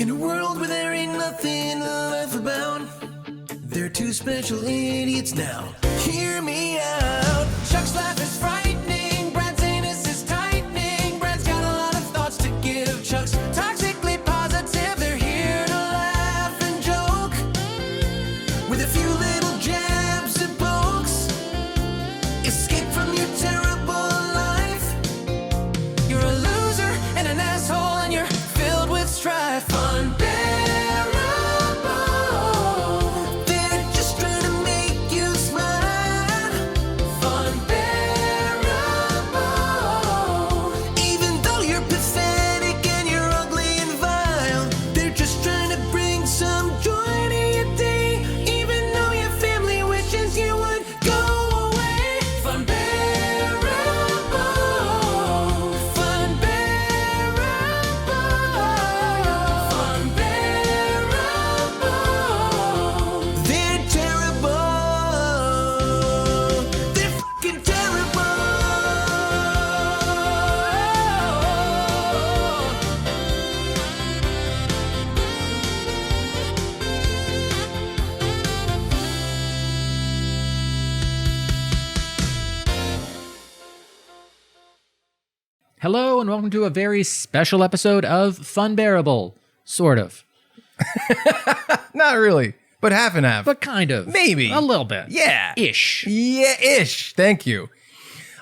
In a world where there ain't nothing to laugh about, they're two special idiots now. Hear me out. Chuck's laugh is frightening. Brad's anus is tightening. Brad's got a lot of thoughts to give. Chuck's toxically positive. They're here to laugh and joke with a few little jabs and pokes. Escape from your terrible life. You're a loser and an asshole and you're filled with strife. Funbearable. They're just trying to make you smile. Funbearable. Even though you're pathetic and you're ugly and vile, they're just trying to bring some joy to your day. Even though your family wishes you would go away. Funbearable. Funbearable. They're terrible. They're fucking terrible. Hello and welcome to a very special episode of Funbearable. Sort of. Not really, but half and half. But kind of. Maybe. A little bit. Yeah. Ish. Yeah-ish. Thank you.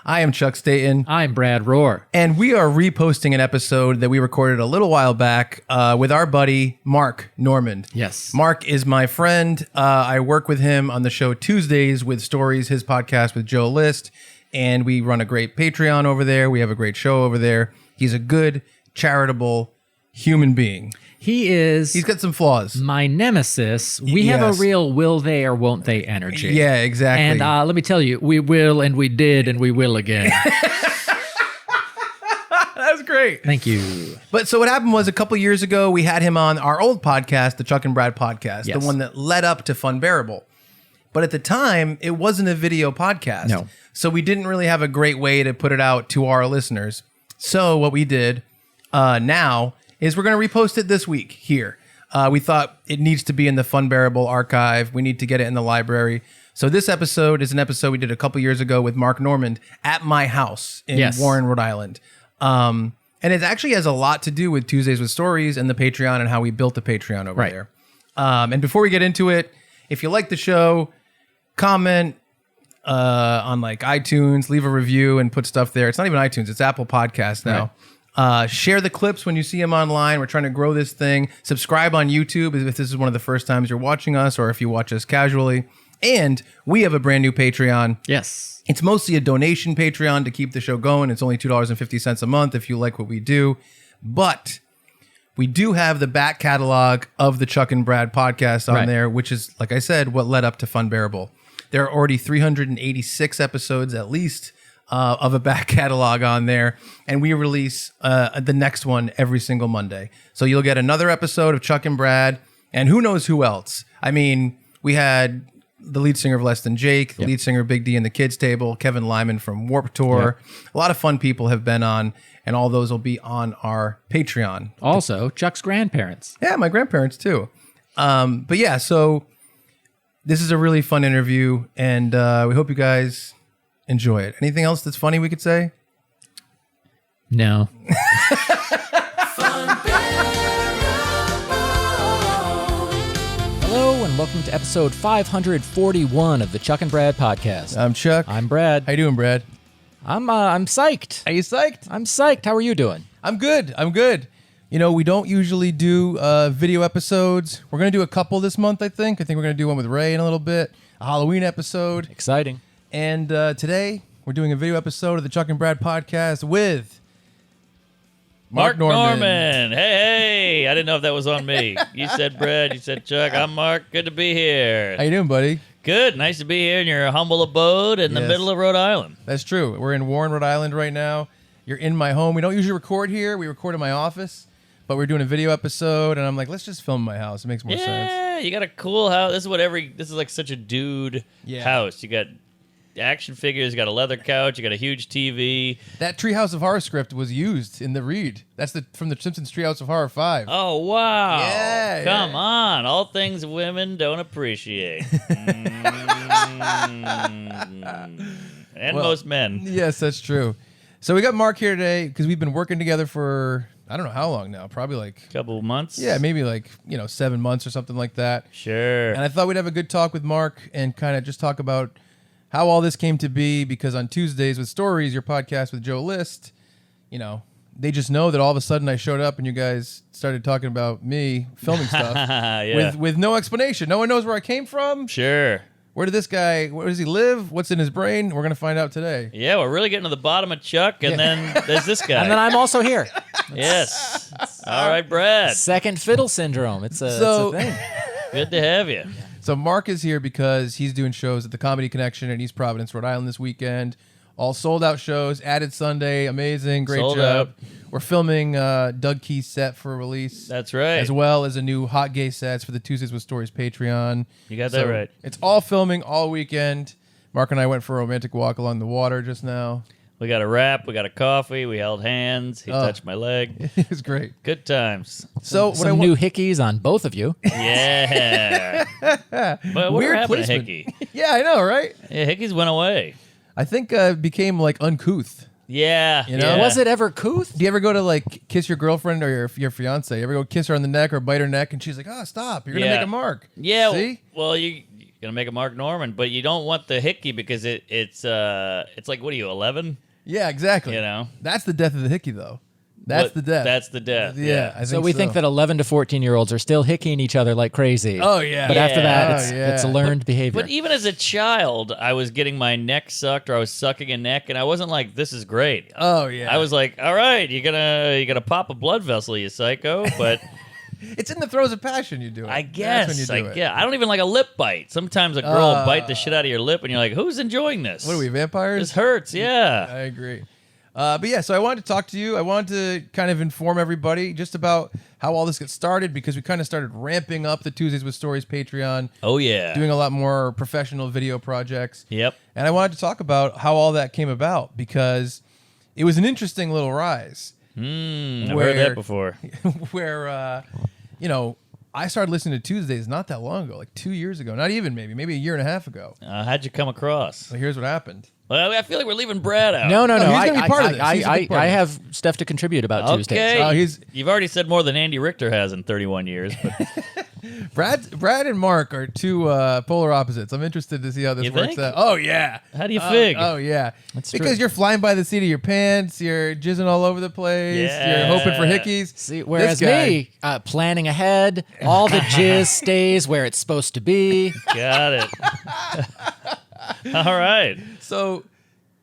I am Chuck Staten, I'm Brad Rohr. and we are reposting an episode that we recorded a little while back with our buddy, Mark Normand. Yes. Mark is my friend. I work with him on the show Tuesdays with Stories, his podcast with Joe List, and we run a great Patreon over there. We have a great show over there. He's a good, charitable human being. He is He's got some flaws. my nemesis. We have a Yes. real will they or won't they energy. Yeah, exactly. And let me tell you, we will and we did and we will again. That's great. Thank you. But so what happened was a couple years ago, we had him on our old podcast, the Chuck and Brad podcast, Yes. the one that led up to Funbearable. But at the time, it wasn't a video podcast. No. So we didn't really have a great way to put it out to our listeners. So what we did now is we're going to repost it this week here. We thought it needs to be in the Funbearable archive. We need to get it in the library. So this episode is an episode we did a couple years ago with Mark Normand at my house in Yes. Warren, Rhode Island. And it actually has a lot to do with Tuesdays with Stories and the Patreon and how we built the Patreon over Right. there. And before we get into it, if you like the show, comment on like iTunes, leave a review and put stuff there. It's not even iTunes, it's Apple Podcasts now. Share the clips when you see them online. We're trying to grow this thing. Subscribe on YouTube if this is one of the first times you're watching us or if you watch us casually. And we have a brand new Patreon. Yes. It's mostly a donation Patreon to keep the show going. It's only $2.50 a month if you like what we do. But we do have the back catalog of the Chuck and Brad podcast on Right. there, which is, like I said, what led up to Funbearable. There are already 386 episodes at least of a back catalog on there. And we release the next one every single Monday. So you'll get another episode of Chuck and Brad and who knows who else. I mean, we had the lead singer of Less Than Jake, the lead singer of Big D and the Kids Table, Kevin Lyman from Warped Tour. A lot of fun people have been on, and all those will be on our Patreon. Also, Chuck's grandparents. Yeah, my grandparents too. But yeah, so this is a really fun interview, and we hope you guys enjoy it. Anything else that's funny we could say? No. Hello and welcome to episode 541 of the Chuck and Brad podcast. I'm Chuck. I'm Brad. How you doing, Brad? I'm psyched. Are you psyched? I'm psyched. How are you doing? I'm good. I'm good. You know, we don't usually do video episodes. We're going to do a couple this month, I think. I think we're going to do one with Ray in a little bit, a Halloween episode. Exciting. And today, we're doing a video episode of the Chuck and Brad podcast with Mark Norman. Hey, I didn't know if that was on me. You said Brad, you said Chuck. I'm Mark. Good to be here. How you doing, buddy? Good. Nice to be here in your humble abode in the Yes. middle of Rhode Island. That's true. We're in Warren, Rhode Island right now. You're in my home. We don't usually record here. We record in my office. But we're doing a video episode, and I'm like, let's just film in my house. It makes more sense. Yeah, you got a cool house. This is like such a dude Yeah. house. You got action figures. You got a leather couch. You got a huge TV. That Treehouse of Horror script was used in the read. That's from the Simpsons Treehouse of Horror 5. Oh, wow. Yeah, Come yeah. on. All things women don't appreciate. And Well, most men. Yes, that's true. So we got Mark here today because we've been working together for, I don't know how long now. Probably like, Couple months. yeah, maybe like, 7 months or something like that. Sure. And I thought we'd have a good talk with Mark and kind of just talk about how all this came to be, because on Tuesdays with Stories, your podcast with Joe List, they just know that all of a sudden I showed up and you guys started talking about me filming stuff Yeah. with no explanation. No one knows where I came from. Sure. Where does he live? What's in his brain? We're going to find out today. Yeah, we're really getting to the bottom of Chuck, and then there's this guy. And then I'm also here. Yes. All right, Brad. Second fiddle syndrome. It's a thing. Good to have you. So Mark is here because he's doing shows at the Comedy Connection in East Providence, Rhode Island this weekend. All sold out shows, added Sunday, amazing, great Sold job. out. We're filming Doug Key's set for release. That's right. As well as a new Hot Gay Sets for the Tuesdays with Stories Patreon. You got that right. It's all filming all weekend. Mark and I went for a romantic walk along the water just now. We got a wrap. We got a coffee. We held hands. He touched my leg. It was great. Good times. So Some new hickeys on both of you. Yeah. But what Weird happened placement. to Hickey? Yeah, I know, right? Yeah, Hickey's went away. I think became like uncouth. Yeah. You know? yeah. Was it ever couth? Do you ever go to like kiss your girlfriend or your fiance? You ever go kiss her on the neck or bite her neck and she's like, "Oh, stop! You're gonna Yeah. make a mark." Yeah. See? Well, you're gonna make a Mark Norman, but you don't want the Hickey because it's like, what are you, 11? Yeah, exactly. You know? That's the death of the hickey, though. That's What- the death. That's the death. Yeah, I think So we think that 11 to 14-year-olds are still hicking each other like crazy. Oh yeah. But after Yeah. that, Oh, yeah. it's a learned behavior. But even as a child, I was getting my neck sucked, or I was sucking a neck, and I wasn't like, "This is great." Oh yeah. I was like, "All right, you're gonna pop a blood vessel, you psycho." But It's in the throes of passion. You do it. I That's guess, when you do it. I don't even like a lip bite. Sometimes a girl will bite the shit out of your lip, and you're like, "Who's enjoying this?" What are we, vampires? This hurts. Yeah. I agree. But yeah, so I wanted to talk to you. I wanted to kind of inform everybody just about how all this gets started, because we kind of started ramping up the Tuesdays with Stories Patreon, Oh yeah. doing a lot more professional video projects. Yep. And I wanted to talk about how all that came about, because it was an interesting little rise. I've heard Where- that before. where I started listening to Tuesdays not that long ago, like 2 years ago, not even maybe a year and a half ago. How'd you come across? So here's what happened. Well, I feel like we're leaving Brad out. no. he's gonna be part of this. He's a big part I of have stuff to contribute about Tuesdays. Okay. Oh, he's- You've already said more than Andy Richter has in 31 years. But Brad and Mark are two polar opposites. I'm interested to see how this You works think? out. Oh yeah. How do you fig? Oh yeah. That's because true. you're flying by the seat of your pants. You're jizzing all over the place. Yeah. You're hoping for hickeys. See, whereas This guy- me, planning ahead, all the jizz stays where it's supposed to be. got it. All right. So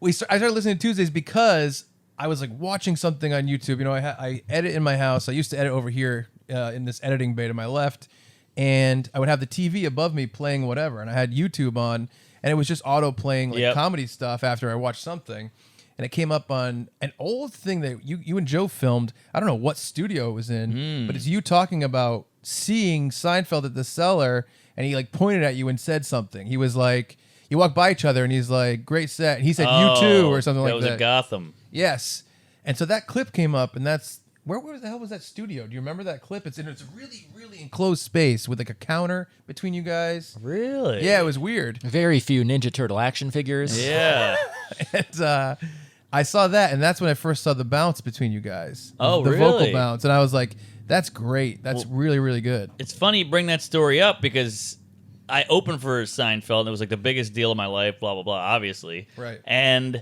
I started listening to Tuesdays because I was like watching something on YouTube. I edit in my house. I used to edit over here in this editing bay to my left, and I would have the TV above me playing whatever, and I had YouTube on, and it was just auto playing like Yep. comedy stuff after I watched something, and it came up on an old thing that you and Joe filmed. I don't know what studio it was in, but it's you talking about seeing Seinfeld at the Cellar, and he like pointed at you and said something. He was like, you walk by each other, and he's like, "Great set," and he said, "You too," or something like that. that. Was at Gotham. Yes. And so that clip came up, and that's where the hell was that studio? Do you remember that clip? It's a really, really enclosed space with like a counter between you guys. Really? Yeah, it was weird. Very few Ninja Turtle action figures. Yeah. And I saw that, and that's when I first saw the bounce between you guys. Oh, the vocal really? bounce, and I was like, "That's great. That's really, really good." It's funny you bring that story up because I opened for Seinfeld, and it was like the biggest deal of my life, blah, blah, blah, obviously. Right. And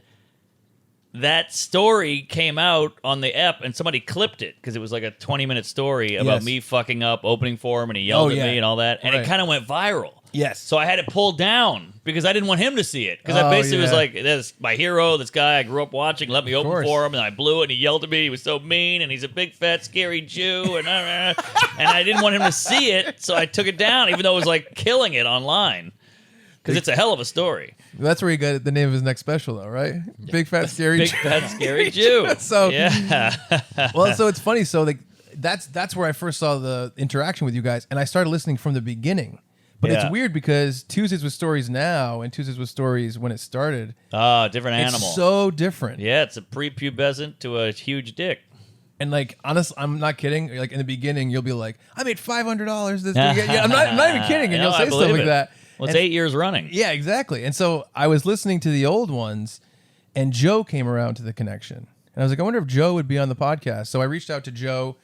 that story came out on the ep, and somebody clipped it because it was like a 20-minute story about Yes. me fucking up opening for him, and he yelled Oh, at yeah. me and all that, and Right. it kind of went viral. Yes. So I had it pulled down because I didn't want him to see it. Because I Oh, basically was yeah. like, "This my hero, this guy I grew up watching, let me open course. for him," and I blew it, and he yelled at me. He was so mean, and he's a big fat scary Jew, and and I didn't want him to see it, so I took it down, even though it was like killing it online. Because it's a hell of a story. That's where he got the name of his next special, though, right? Big Fat Scary. Big fat scary Jew. So- yeah. Well, so it's funny. So like that's where I first saw the interaction with you guys, and I started listening from the beginning But Yeah. it's weird because Tuesdays with Stories now and Tuesdays with Stories when it started, Different animal. it's so different. Yeah, it's a prepubescent to a huge dick. And like, honestly, I'm not kidding. Like in the beginning, you'll be like, I made $500 this weekend. Yeah, I'm not even kidding. And No, you'll I say stuff believe like it. that. Well, it's And- 8 years running. Yeah, exactly. And so I was listening to the old ones, and Joe came around to the connection. And I was like, I wonder if Joe would be on the podcast. So I reached out to Joe,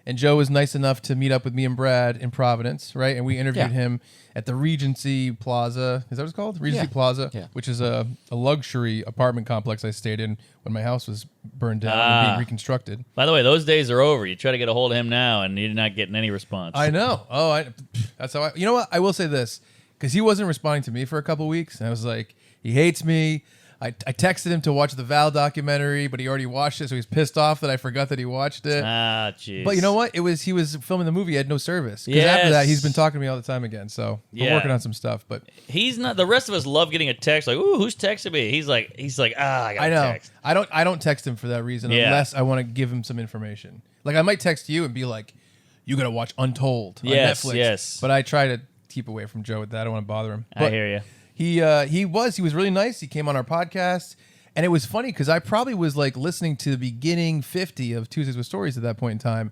and Joe was nice enough to meet up with me and Brad in Providence, right? And we interviewed him at the Regency Plaza. Is that what it's called? Regency Plaza, which is a luxury apartment complex I stayed in when my house was burned down and being reconstructed. By the way, those days are over. You try to get a hold of him now, and you're not getting any response. I know. That's how you know what? I will say this, because he wasn't responding to me for a couple weeks, and I was like, he hates me. I texted him to watch the Val documentary, but he already watched it, so he's pissed off that I forgot that he watched it. Jeez. But you know what? He was filming the movie. He had no service. Because after that, he's been talking to me all the time again. So we're working on some stuff. But he's not. The rest of us love getting a text like, "Ooh, who's texting me?" He's like, I got I a know. text. I don't text him for that reason unless I want to give him some information. Like I might text you and be like, "You got to watch Untold on Netflix." Yes. But I try to keep away from Joe with that. I don't want to bother him. I But hear you. He was really nice. He came on our podcast. And it was funny because I probably was like listening to the beginning 50 of Tuesdays with Stories at that point in time.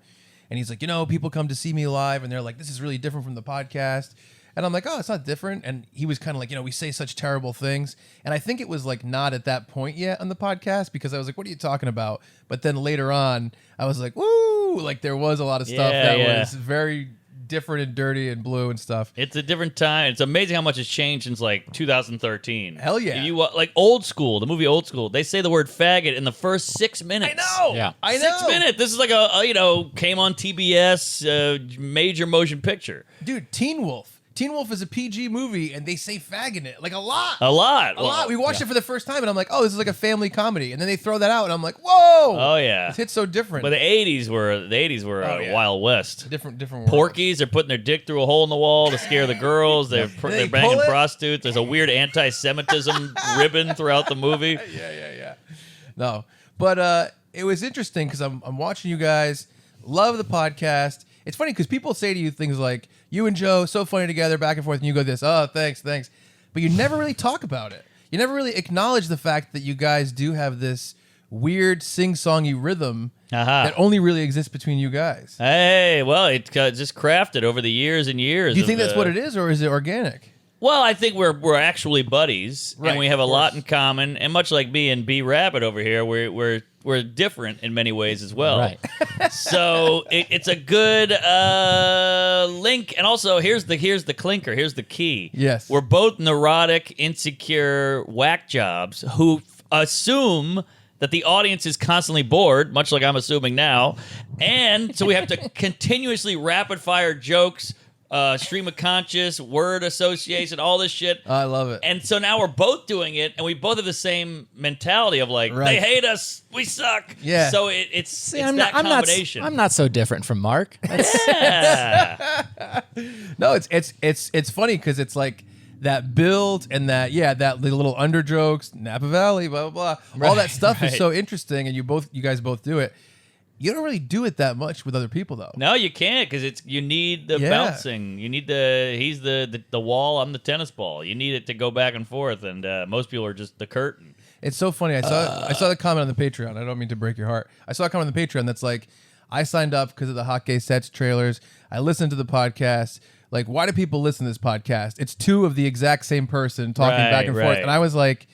And he's like, people come to see me live and they're like, this is really different from the podcast. And I'm like, oh, it's not different. And he was kind of like, we say such terrible things. And I think it was like not at that point yet on the podcast because I was like, what are you talking about? But then later on, I was like, woo, like there was a lot of stuff that was very different and dirty and blue and stuff. It's a different time. It's amazing how much has changed since like 2013. Hell yeah. If you like Old School, the movie Old School, they say the word faggot in the first 6 minutes. I know. Yeah. I know. 6 minutes. This is like a came on TBS, major motion picture. Dude, Teen Wolf. Teen Wolf is a PG movie, and they say fag in it. Like, a lot. A lot. A lot. We watched it for the first time, and I'm like, oh, this is like a family comedy. And then they throw that out, and I'm like, whoa. Oh, yeah. This hit's so different. But the 80s were yeah. Wild West. different world. Porkies are putting their dick through a hole in the wall to scare the girls. They're They banging pull it? prostitutes. There's a weird anti-Semitism ribbon throughout the movie. Yeah. No. But it was interesting because I'm watching you guys. Love the podcast. It's funny because people say to you things like, you and Joe, so funny together, back and forth, and you go this, oh, thanks. But you never really talk about it. You never really acknowledge the fact that you guys do have this weird sing-songy rhythm that only really exists between you guys. Hey, well, it got just crafted over the years and years. Do you think that's what it is, or is it organic? Well, I think we're actually buddies, Right, and we have a of lot course. in common. And much like me and B Rabbit over here, we're different in many ways as well. Right. So it's a good link. And also, here's the clinker. Here's the key. Yes. We're both neurotic, insecure whack jobs who assume that the audience is constantly bored, much like I'm assuming now. And so we have to continuously rapid fire jokes, stream of conscious, word association, all this shit. I love it. And so now we're both doing it, and we both have the same mentality of like, Right. they hate us, we suck. Yeah. So it's See, that combination. I'm not so different from Mark. Yeah. No, it's funny because it's like that build and that the little under jokes, Napa Valley, blah blah blah. All that stuff is right. so interesting, and you guys both do it. You don't really do it that much with other people, though. No, you can't because you need the Yeah. bouncing. You need he's the wall, I'm the tennis ball. You need it to go back and forth, and most people are just the curtain. It's so funny. I saw the comment on the Patreon. I don't mean to break your heart. I saw a comment on the Patreon that's like, I signed up because of the Hot Gay Sets trailers. I listened to the podcast. Like, why do people listen to this podcast? It's two of the exact same person talking back and forth. Right. And I was like,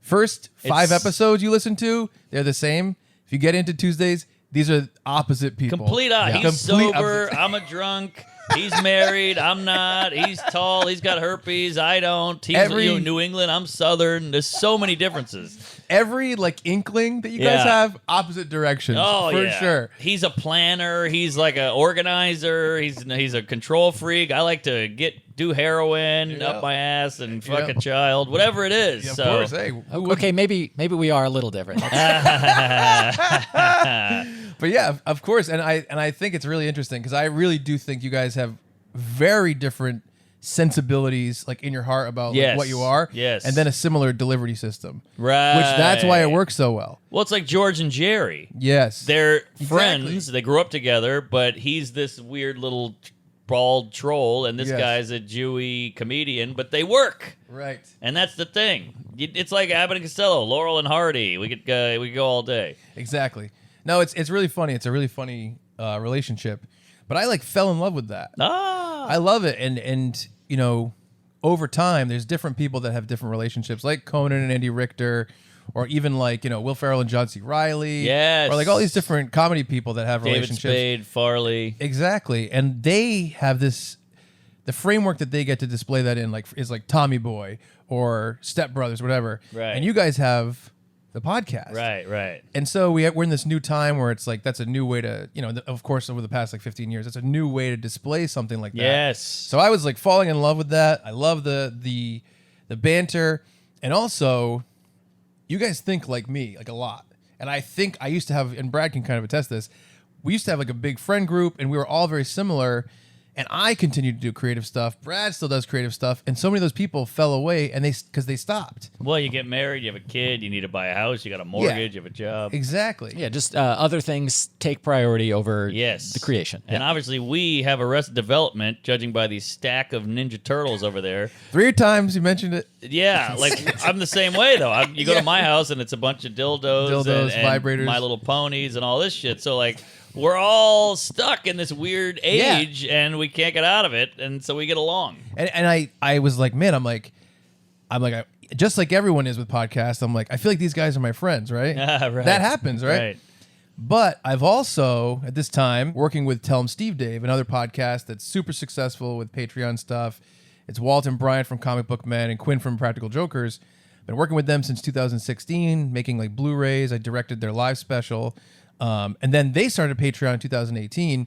first 5 It's- episodes you listen to, they're the same. If you get into Tuesdays, these are opposite people. Complete Yeah. He's Complete sober. opposite. I'm a drunk. He's married. I'm not. He's tall. He's got herpes. I don't. He's New England. I'm Southern. There's so many differences. Every like inkling that you guys Yeah. have, opposite directions. Oh for yeah, sure. He's a planner. He's like an organizer. He's a control freak. I like to do heroin Yeah. up my ass and fuck Yeah. a child, whatever it is. Yeah, of so. course. Hey, Okay, maybe we are a little different. But yeah, of course, and I think it's really interesting because I really do think you guys have very different sensibilities, like in your heart about like, Yes. what you are, Yes. and then a similar delivery system, Right. which that's why it works so well. Well, it's like George and Jerry. Yes, They're Exactly. friends. They grew up together, but he's this weird little bald troll, and this Yes. guy's a Jewy comedian, but they work. Right. And that's the thing. It's like Abbott and Costello, Laurel and Hardy. We could go all day. Exactly. No, it's really funny. It's a really funny relationship. But I like fell in love with that. Ah, I love it. And you know, over time, there's different people that have different relationships, like Conan and Andy Richter, or even like, you know, Will Ferrell and John C. Reilly. Yes. Or like all these different comedy people that have David relationships. Spade, Farley. Exactly. And they have the framework that they get to display that in is like Tommy Boy or Step Brothers, whatever. Right. And you guys have the podcast. Right. And so we're in this new time where it's like that's a new way to, you know, of course, over the past like 15 years, it's a new way to display something like that. Yes. So I was like falling in love with that. I love the banter, and also you guys think like me, like a lot. And I think I used to have, and Brad can kind of attest this, we used to have like a big friend group, and we were all very similar. And I continued to do creative stuff. Brad still does creative stuff, and so many of those people fell away, and because they stopped. Well, you get married, you have a kid, you need to buy a house, you got a mortgage, you have a job. Exactly. Yeah, just other things take priority over Yes. the creation. And Yeah. obviously we have Arrested Development, judging by the stack of Ninja Turtles over there. 3 times you mentioned it. Yeah, like I'm the same way though. You go to my house and it's a bunch of dildos and vibrators, My Little Ponies and all this shit. So like we're all stuck in this weird age and we can't get out of it, and so we get along. And I was like, man, I'm like, just like everyone is with podcasts. I'm like, I feel like these guys are my friends, right? Right. That happens, right? But I've also, at this time, working with Tell 'em Steve Dave, another podcast that's super successful with Patreon stuff. It's Walt and Brian from Comic Book Men and Quinn from Practical Jokers. Been working with them since 2016, making like Blu-rays. I directed their live special. And then they started Patreon in 2018.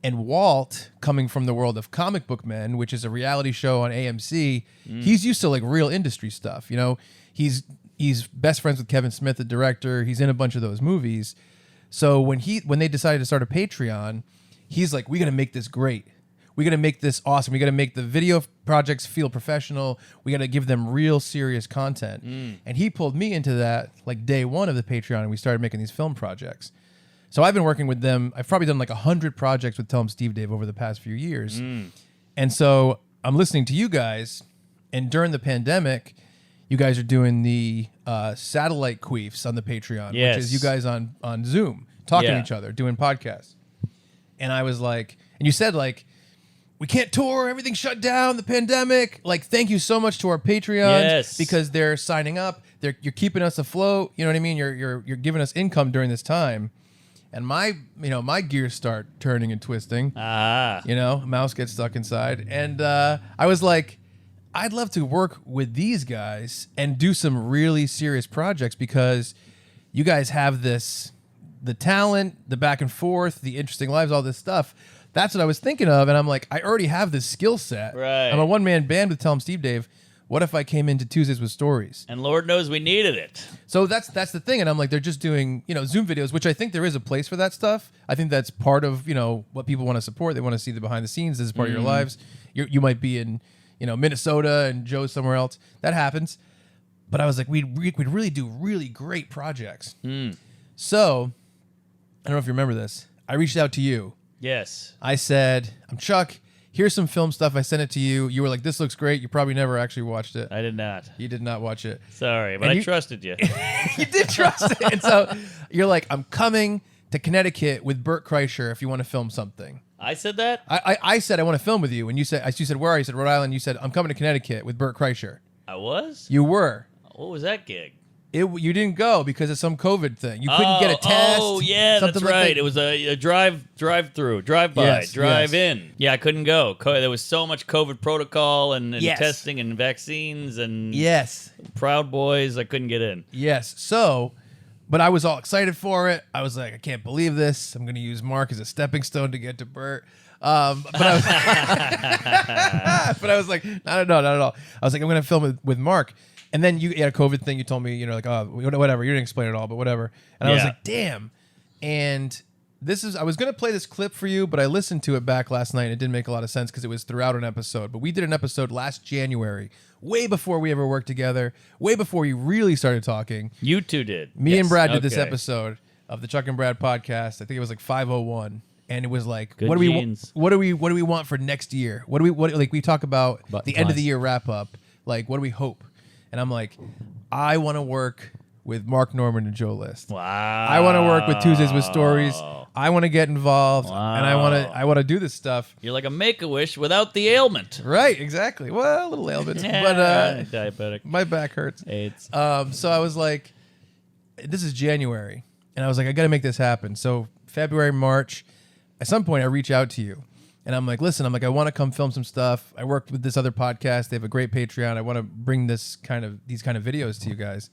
And Walt, coming from the world of Comic Book Men, which is a reality show on AMC, he's used to like real industry stuff. You know, he's best friends with Kevin Smith, the director. He's in a bunch of those movies. So when they decided to start a Patreon, he's like, we got to make this great. We got to make this awesome. We got to make the video projects feel professional. We got to give them real serious content. And he pulled me into that like day one of the Patreon, and we started making these film projects. So I've been working with them. I've probably done like 100 projects with Tell 'em Steve Dave over the past few years. And so I'm listening to you guys, and during the pandemic, you guys are doing the satellite queefs on the Patreon, Yes. which is you guys on Zoom talking to Yeah. each other, doing podcasts. And I was like, and you said like, we can't tour, everything shut down, the pandemic. Like, thank you so much to our Patreons Yes. because they're signing up. You're keeping us afloat. You know what I mean? You're giving us income during this time. And my gears start turning and twisting. Mouse gets stuck inside. And I was like, I'd love to work with these guys and do some really serious projects because you guys have the talent, the back and forth, the interesting lives, all this stuff. That's what I was thinking of. And I'm like, I already have this skill set. Right. I'm a one-man band with Tell 'em Steve Dave. What if I came into Tuesdays with Stories? And Lord knows we needed it. So that's the thing. And I'm like, they're just doing, Zoom videos, which I think there is a place for that stuff. I think that's part of, what people want to support. They want to see the behind the scenes. This is part of your lives. You might be in, Minnesota and Joe's somewhere else. That happens. But I was like, we'd really do really great projects. So I don't know if you remember this. I reached out to you. Yes. I said, I'm Chuck. Here's some film stuff. I sent it to you. You were like, this looks great. You probably never actually watched it. I did not. You did not watch it. Sorry, but And I you- trusted you. You did trust it. And so you're like, I'm coming to Connecticut with Bert Kreischer if you want to film something. I said that? I said, I want to film with you. And you said, where are you? You said, Rhode Island. You said, I'm coming to Connecticut with Bert Kreischer. I was? You were. What was that gig? You didn't go because of some COVID thing. You couldn't get a test. Oh, yeah, that's something like right. that. It was a drive-through, drive-by, Yes, drive-in. Yeah, I couldn't go. There was so much COVID protocol and Yes. testing and vaccines and Yes. Proud Boys. I couldn't get in. Yes. So, but I was all excited for it. I was like, I can't believe this. I'm going to use Mark as a stepping stone to get to Bert. But I was like, not at all. I was like, I'm going to film with Mark. And then you had a COVID thing. You told me, like, oh, whatever. You didn't explain it all, but whatever. And I was Yeah. like, damn. And I was going to play this clip for you, but I listened to it back last night. And it didn't make a lot of sense because it was throughout an episode. But we did an episode last January, way before we ever worked together, way before we really started talking. You two did. Me and Brad did this Okay. episode of the Chuck and Brad podcast. I think it was like 501. and it was like, Good what do we genes. what do we want for next year? What like we talk about Button the end of the flies. year wrap up. Like, what do we hope? And I'm like, I want to work with Mark Norman and Joe List. Wow. I want to work with Tuesdays with Stories. I want to get involved, and I want to do this stuff. You're like a Make-A-Wish without the ailment. Right, exactly. Well, a little ailment, but Diabetic. my back hurts. AIDS. So I was like, this is January, and I was like, I got to make this happen. So February, March, at some point, I reach out to you, and I'm like, listen, I want to come film some stuff. I worked with this other podcast. They have a great Patreon. I want to bring these kind of videos to you guys.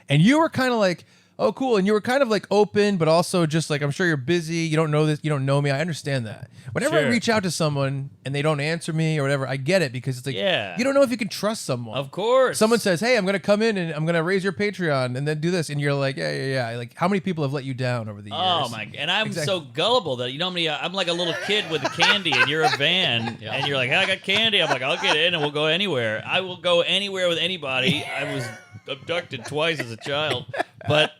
And you were kind of like, oh, cool. And you were kind of like open, but also just like, I'm sure you're busy. You don't know this. You don't know me. I understand that. Whenever I Sure. reach out to someone and they don't answer me or whatever, I get it because it's like, Yeah. you don't know if you can trust someone. Of course. Someone says, hey, I'm going to come in and I'm going to raise your Patreon and then do this. And you're like, yeah. Like, how many people have let you down over the years? Oh my! And I'm Exactly. so gullible that you know me. I'm like a little kid with a candy, and you're a van, and you're like, hey, I got candy. I'm like, I'll get in, and we'll go anywhere. I will go anywhere with anybody. I was abducted twice as a child, but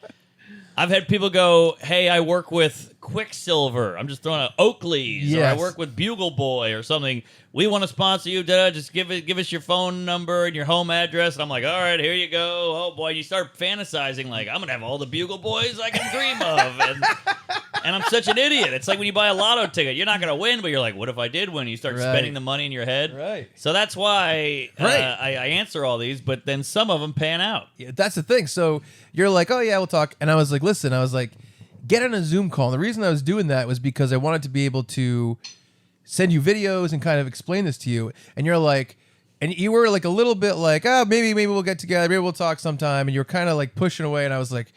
I've had people go, hey, I work with Quicksilver. I'm just throwing out Oakley's, or I Yes. work with Bugle Boy or something. We want to sponsor you. Just give us your phone number and your home address. And I'm like, all right, here you go. Oh boy, you start fantasizing like I'm gonna have all the Bugle Boys I can dream of, and I'm such an idiot. It's like when you buy a lotto ticket, you're not gonna win, but you're like, what if I did win? You start Right. spending the money in your head. Right. So that's why Right. I answer all these, but then some of them pan out. Yeah, that's the thing. So you're like, oh, yeah, we'll talk. And I was like, listen, get on a Zoom call. And the reason I was doing that was because I wanted to be able to send you videos and kind of explain this to you. And you're like, and you were like a little bit like, oh, maybe we'll get together. Maybe we'll talk sometime. And you're kind of like pushing away. And I was like,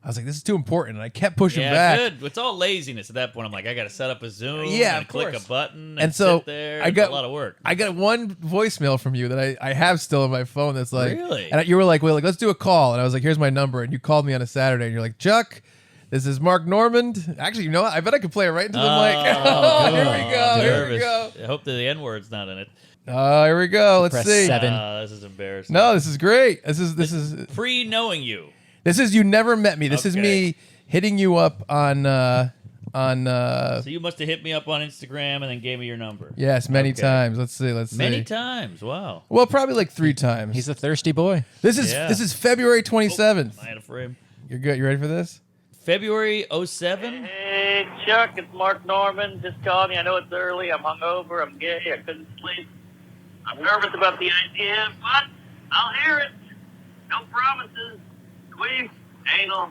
this is too important. And I kept pushing Yeah, back. good. It's all laziness at that point. I'm like, I got to set up a Zoom Yeah, and of click course. a button And so sit there. I It's got a lot of work. I got one voicemail from you that I have still on my phone. That's like, Really? and you were like, well, let's do a call. And I was like, here's my number. And you called me on a Saturday. And you're like, Chuck, this is Mark Normand. Actually, you know what? I bet I could play it right into the mic. Oh, here we go. Here we go. I hope the N-word's not in it. Oh, here we go. Let's Press see. 7. This is embarrassing. No, this is great. This is Pre-knowing you. you never met me. This is Okay. me hitting you up on So you must have hit me up on Instagram and then gave me your number. yes, many Okay. times. Let's see. Many times. Wow. Well, probably like 3 times. He's a thirsty boy. This is Yeah. this is February 27th. I had a frame. You're good. You ready for this? February 07? Hey, Chuck, it's Mark Norman. Just calling you. I know it's early. I'm hungover. I'm gay. I couldn't sleep. I'm nervous about the idea, but I'll hear it. No promises. Squeeze, anal,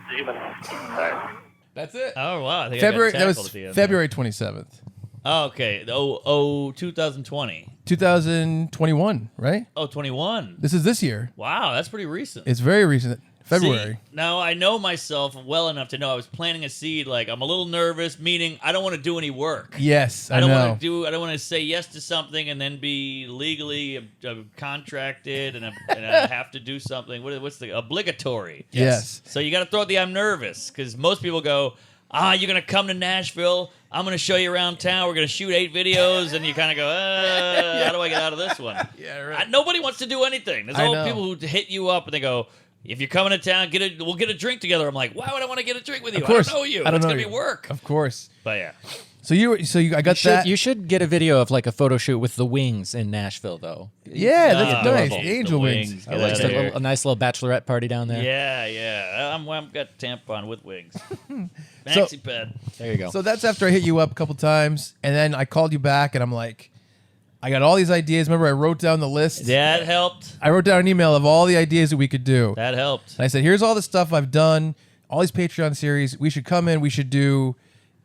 semen. Sorry. That's it. Oh, wow. I think February. I got That tackled was at the end February 27th, there. Oh, okay. 2020. 2021. Right. Oh, 21. This is this year. Wow, that's pretty recent. It's very recent. February. See, now I know myself well enough to know I was planting a seed. Like I'm a little nervous, meaning I don't want to do any work. Yes, I I don't know. want to I don't want to say yes to something and then be legally contracted and I have to do something. What's the obligatory? Yes. So you got to throw out the I'm nervous because most people go, you're gonna come to Nashville. I'm gonna show you around town. We're gonna shoot 8 videos, and you kind of go, how do I get out of this one? Yeah, right. Nobody wants to do anything. There's I all know. people who hit you up and they go, if you're coming to town, we'll get a drink together. I'm like, why would I want to get a drink with you? Of course. I don't know you. I don't It's know gonna you. be work. Of course. But yeah. I got that. You should get a video of like a photo shoot with the Wings in Nashville, though. Yeah, that's Ah, nice. the Angel wings. wings. Get I like outta Just here. a nice little bachelorette party down there. Yeah. I'm got tampon with wings. Maxi pad. There you go. So that's after I hit you up a couple times, and then I called you back, and I'm like, I got all these ideas. Remember, I wrote down the list. That helped. I wrote down an email of all the ideas that we could do. That helped. And I said, here's all the stuff I've done, all these Patreon series. We should come in. We should do,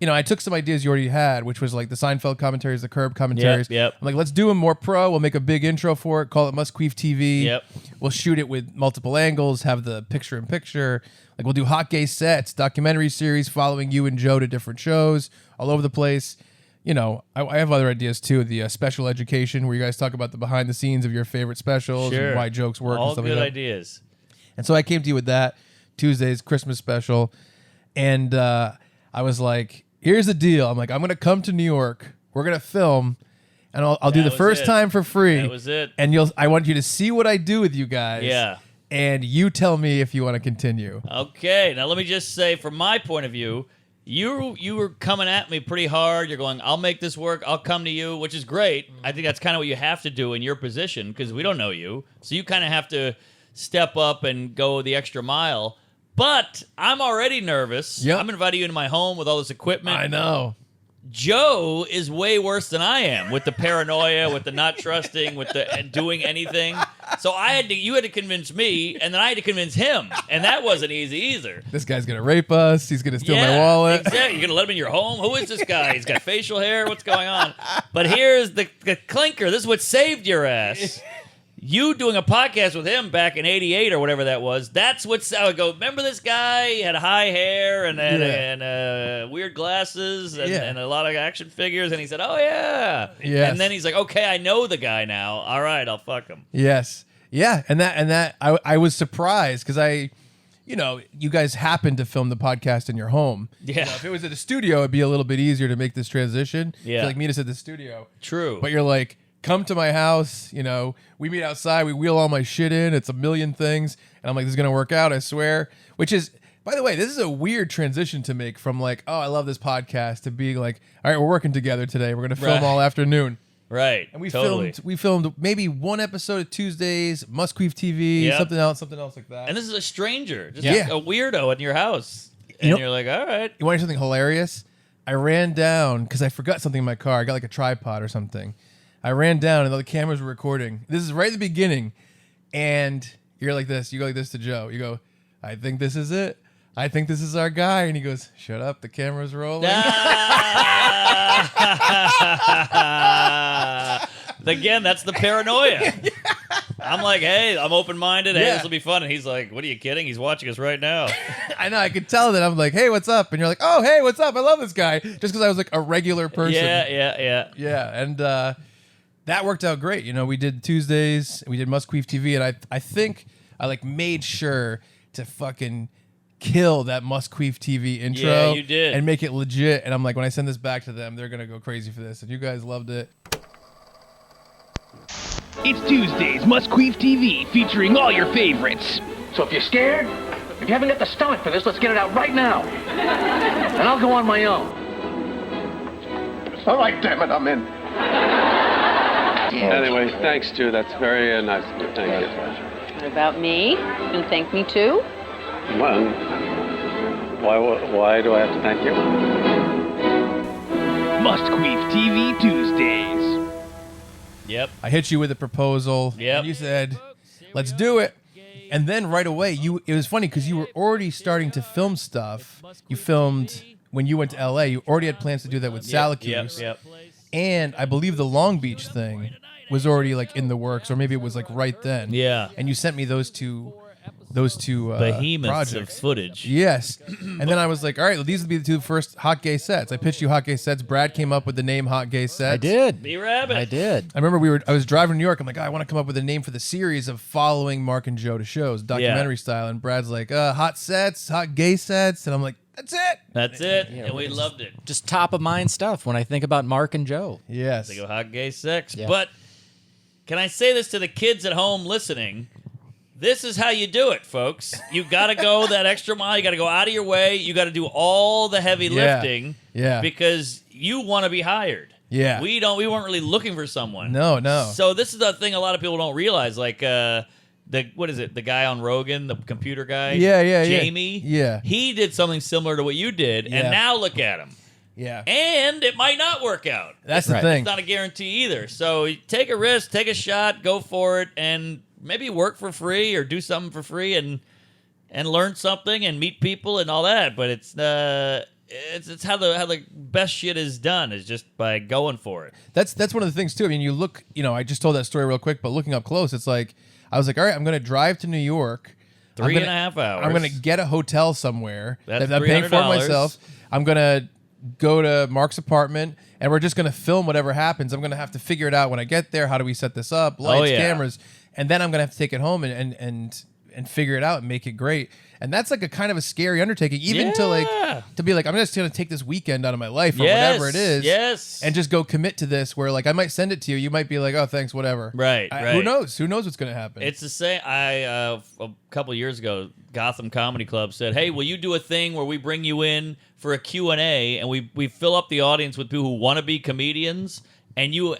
I took some ideas you already had, which was like the Seinfeld commentaries, the Curb commentaries. Yep. I'm like, let's do them more pro. We'll make a big intro for it. Call it Must Queef TV. Yep. We'll shoot it with multiple angles, have the picture-in-picture. Like we'll do hot gay sets, documentary series following you and Joe to different shows all over the place. I have other ideas too. The special education, where you guys talk about the behind the scenes of your favorite specials Sure. and why jokes work All and stuff good like that. ideas. And so I came to you with that Tuesday's Christmas special, and I was like, "Here's the deal." I'm like, "I'm gonna come to New York. We're gonna film, and I'll do That the was first it. time for free. That was it. And I want you to see what I do with you guys. Yeah. And you tell me if you want to continue. Okay. Now let me just say, from my point of view, you were coming at me pretty hard. You're going, I'll make this work. I'll come to you, which is great. I think that's kind of what you have to do in your position because we don't know you. So you kind of have to step up and go the extra mile. But I'm already nervous. Yep. I'm inviting you into my home with all this equipment. I know. Joe is way worse than I am with the paranoia, with the not trusting, with the doing anything. So you had to convince me, and then I had to convince him, and that wasn't easy either. This guy's gonna rape us. He's gonna steal my wallet. Exactly. You're gonna let him in your home? Who is this guy? He's got facial hair. What's going on? But here's the clinker. This is what saved your ass. You doing a podcast with him back in '88 or whatever that was. That's what's. I would go. Remember this guy? He had high hair and weird glasses and a lot of action figures. And he said, "Oh yeah." Yes. And then he's like, "Okay, I know the guy now. All right, I'll fuck him." Yes. Yeah. And that I was surprised because you guys happened to film the podcast in your home. Yeah. If it was at a studio, it'd be a little bit easier to make this transition. Yeah. To, like meet us at the studio. True. But you're like, come to my house. We meet outside. We wheel all my shit in. It's a million things. And I'm like, this is going to work out, I swear. Which is, by the way, this is a weird transition to make from like, oh, I love this podcast to being like, all right, we're working together today. We're going to film all afternoon. Right. And we totally. filmed maybe one episode of Tuesdays, Musqueef TV, Yep. something else like that. And this is a stranger, just Yeah. a weirdo in your house. And you're like, all right. You want to hear something hilarious? I ran down because I forgot something in my car. I got like a tripod or something. I ran down and all the cameras were recording. This is right at the beginning. And you're like this. You go like this to Joe. You go, I think this is it. I think this is our guy. And he goes, shut up. The camera's rolling. Again, that's the paranoia. I'm like, hey, I'm open-minded. Hey, Yeah. this will be fun. And he's like, what are you kidding? He's watching us right now. I know. I could tell that. I'm like, hey, what's up? And you're like, oh, hey, what's up? I love this guy. Just because I was like a regular person. Yeah. Yeah, and that worked out great. We did Tuesdays, we did Musqueef TV, and I think I like made sure to fucking kill that Musqueef TV intro. Yeah, you did. And make it legit. And I'm like, when I send this back to them, they're gonna go crazy for this. And you guys loved it. It's Tuesdays, Musqueef TV, featuring all your favorites. So if you're scared, if you haven't got the stomach for this, let's get it out right now. And I'll go on my own. All right, damn it, I'm in. Anyway, thanks, Stu. That's very nice of you. Thank you. What about me? You thank me too? Well, why do I have to thank you? Musqueef TV Tuesdays. Yep. I hit you with a proposal. Yep. And you said, let's do it. And then right away, it was funny because you were already starting to film stuff. You filmed when you went to LA. You already had plans to do that with Syracuse. Yep. And I believe the Long Beach thing was already like in the works, or maybe it was like right then. Yeah. And you sent me those two Behemoths projects. of footage. Yes. And then I was like, all right, well, these would be the two first Hot Gay Sets. I pitched you Hot Gay Sets. Brad came up with the name Hot Gay Sets. I did. B-Rabbit. I did. I remember I was driving to New York. I'm like, I want to come up with a name for the series of following Mark and Joe to shows, documentary style. And Brad's like, Hot Sets, Hot Gay Sets. And I'm like, that's it. That's it. And we loved it. Just top of mind stuff when I think about Mark and Joe. Yes. They go hot gay sex. Yeah. But can I say this to the kids at home listening? This is how you do it, folks. You got to go that extra mile. You got to go out of your way. You got to do all the heavy lifting. Yeah. Because you want to be hired. Yeah. We weren't really looking for someone. No. So this is the thing a lot of people don't realize. Like what is it? The guy on Rogan, the computer guy. Yeah. Jamie. Yeah. He did something similar to what you did, Yeah. and now look at him. Yeah. And it might not work out. That's the Right. thing. It's not a guarantee either. So you take a risk, take a shot, go for it, and maybe work for free or do something for free and learn something and meet people and all that. But it's how the best shit is done is just by going for it. That's one of the things too. I mean, you look, I just told that story real quick, but looking up close, it's like I was like, all right, I'm going to drive to New York. 3.5 hours. I'm going to get a hotel somewhere That's that I'm paying for $300. myself. I'm going to go to Mark's apartment, and we're just going to film whatever happens. I'm going to have to figure it out when I get there. How do we set this up? Lights, yeah. cameras, and then I'm going to have to take it home and and figure it out and make it great. And that's like a kind of a scary undertaking, even to be like, I'm just going to take this weekend out of my life or whatever it is. Yes. And just go commit to this where like I might send it to you. You might be like, oh, thanks, whatever. Right. Who knows? Who knows what's going to happen? It's the same. A couple years ago, Gotham Comedy Club said, "Hey, will you do a thing where we bring you in for a Q&A and we fill up the audience with people who want to be comedians and you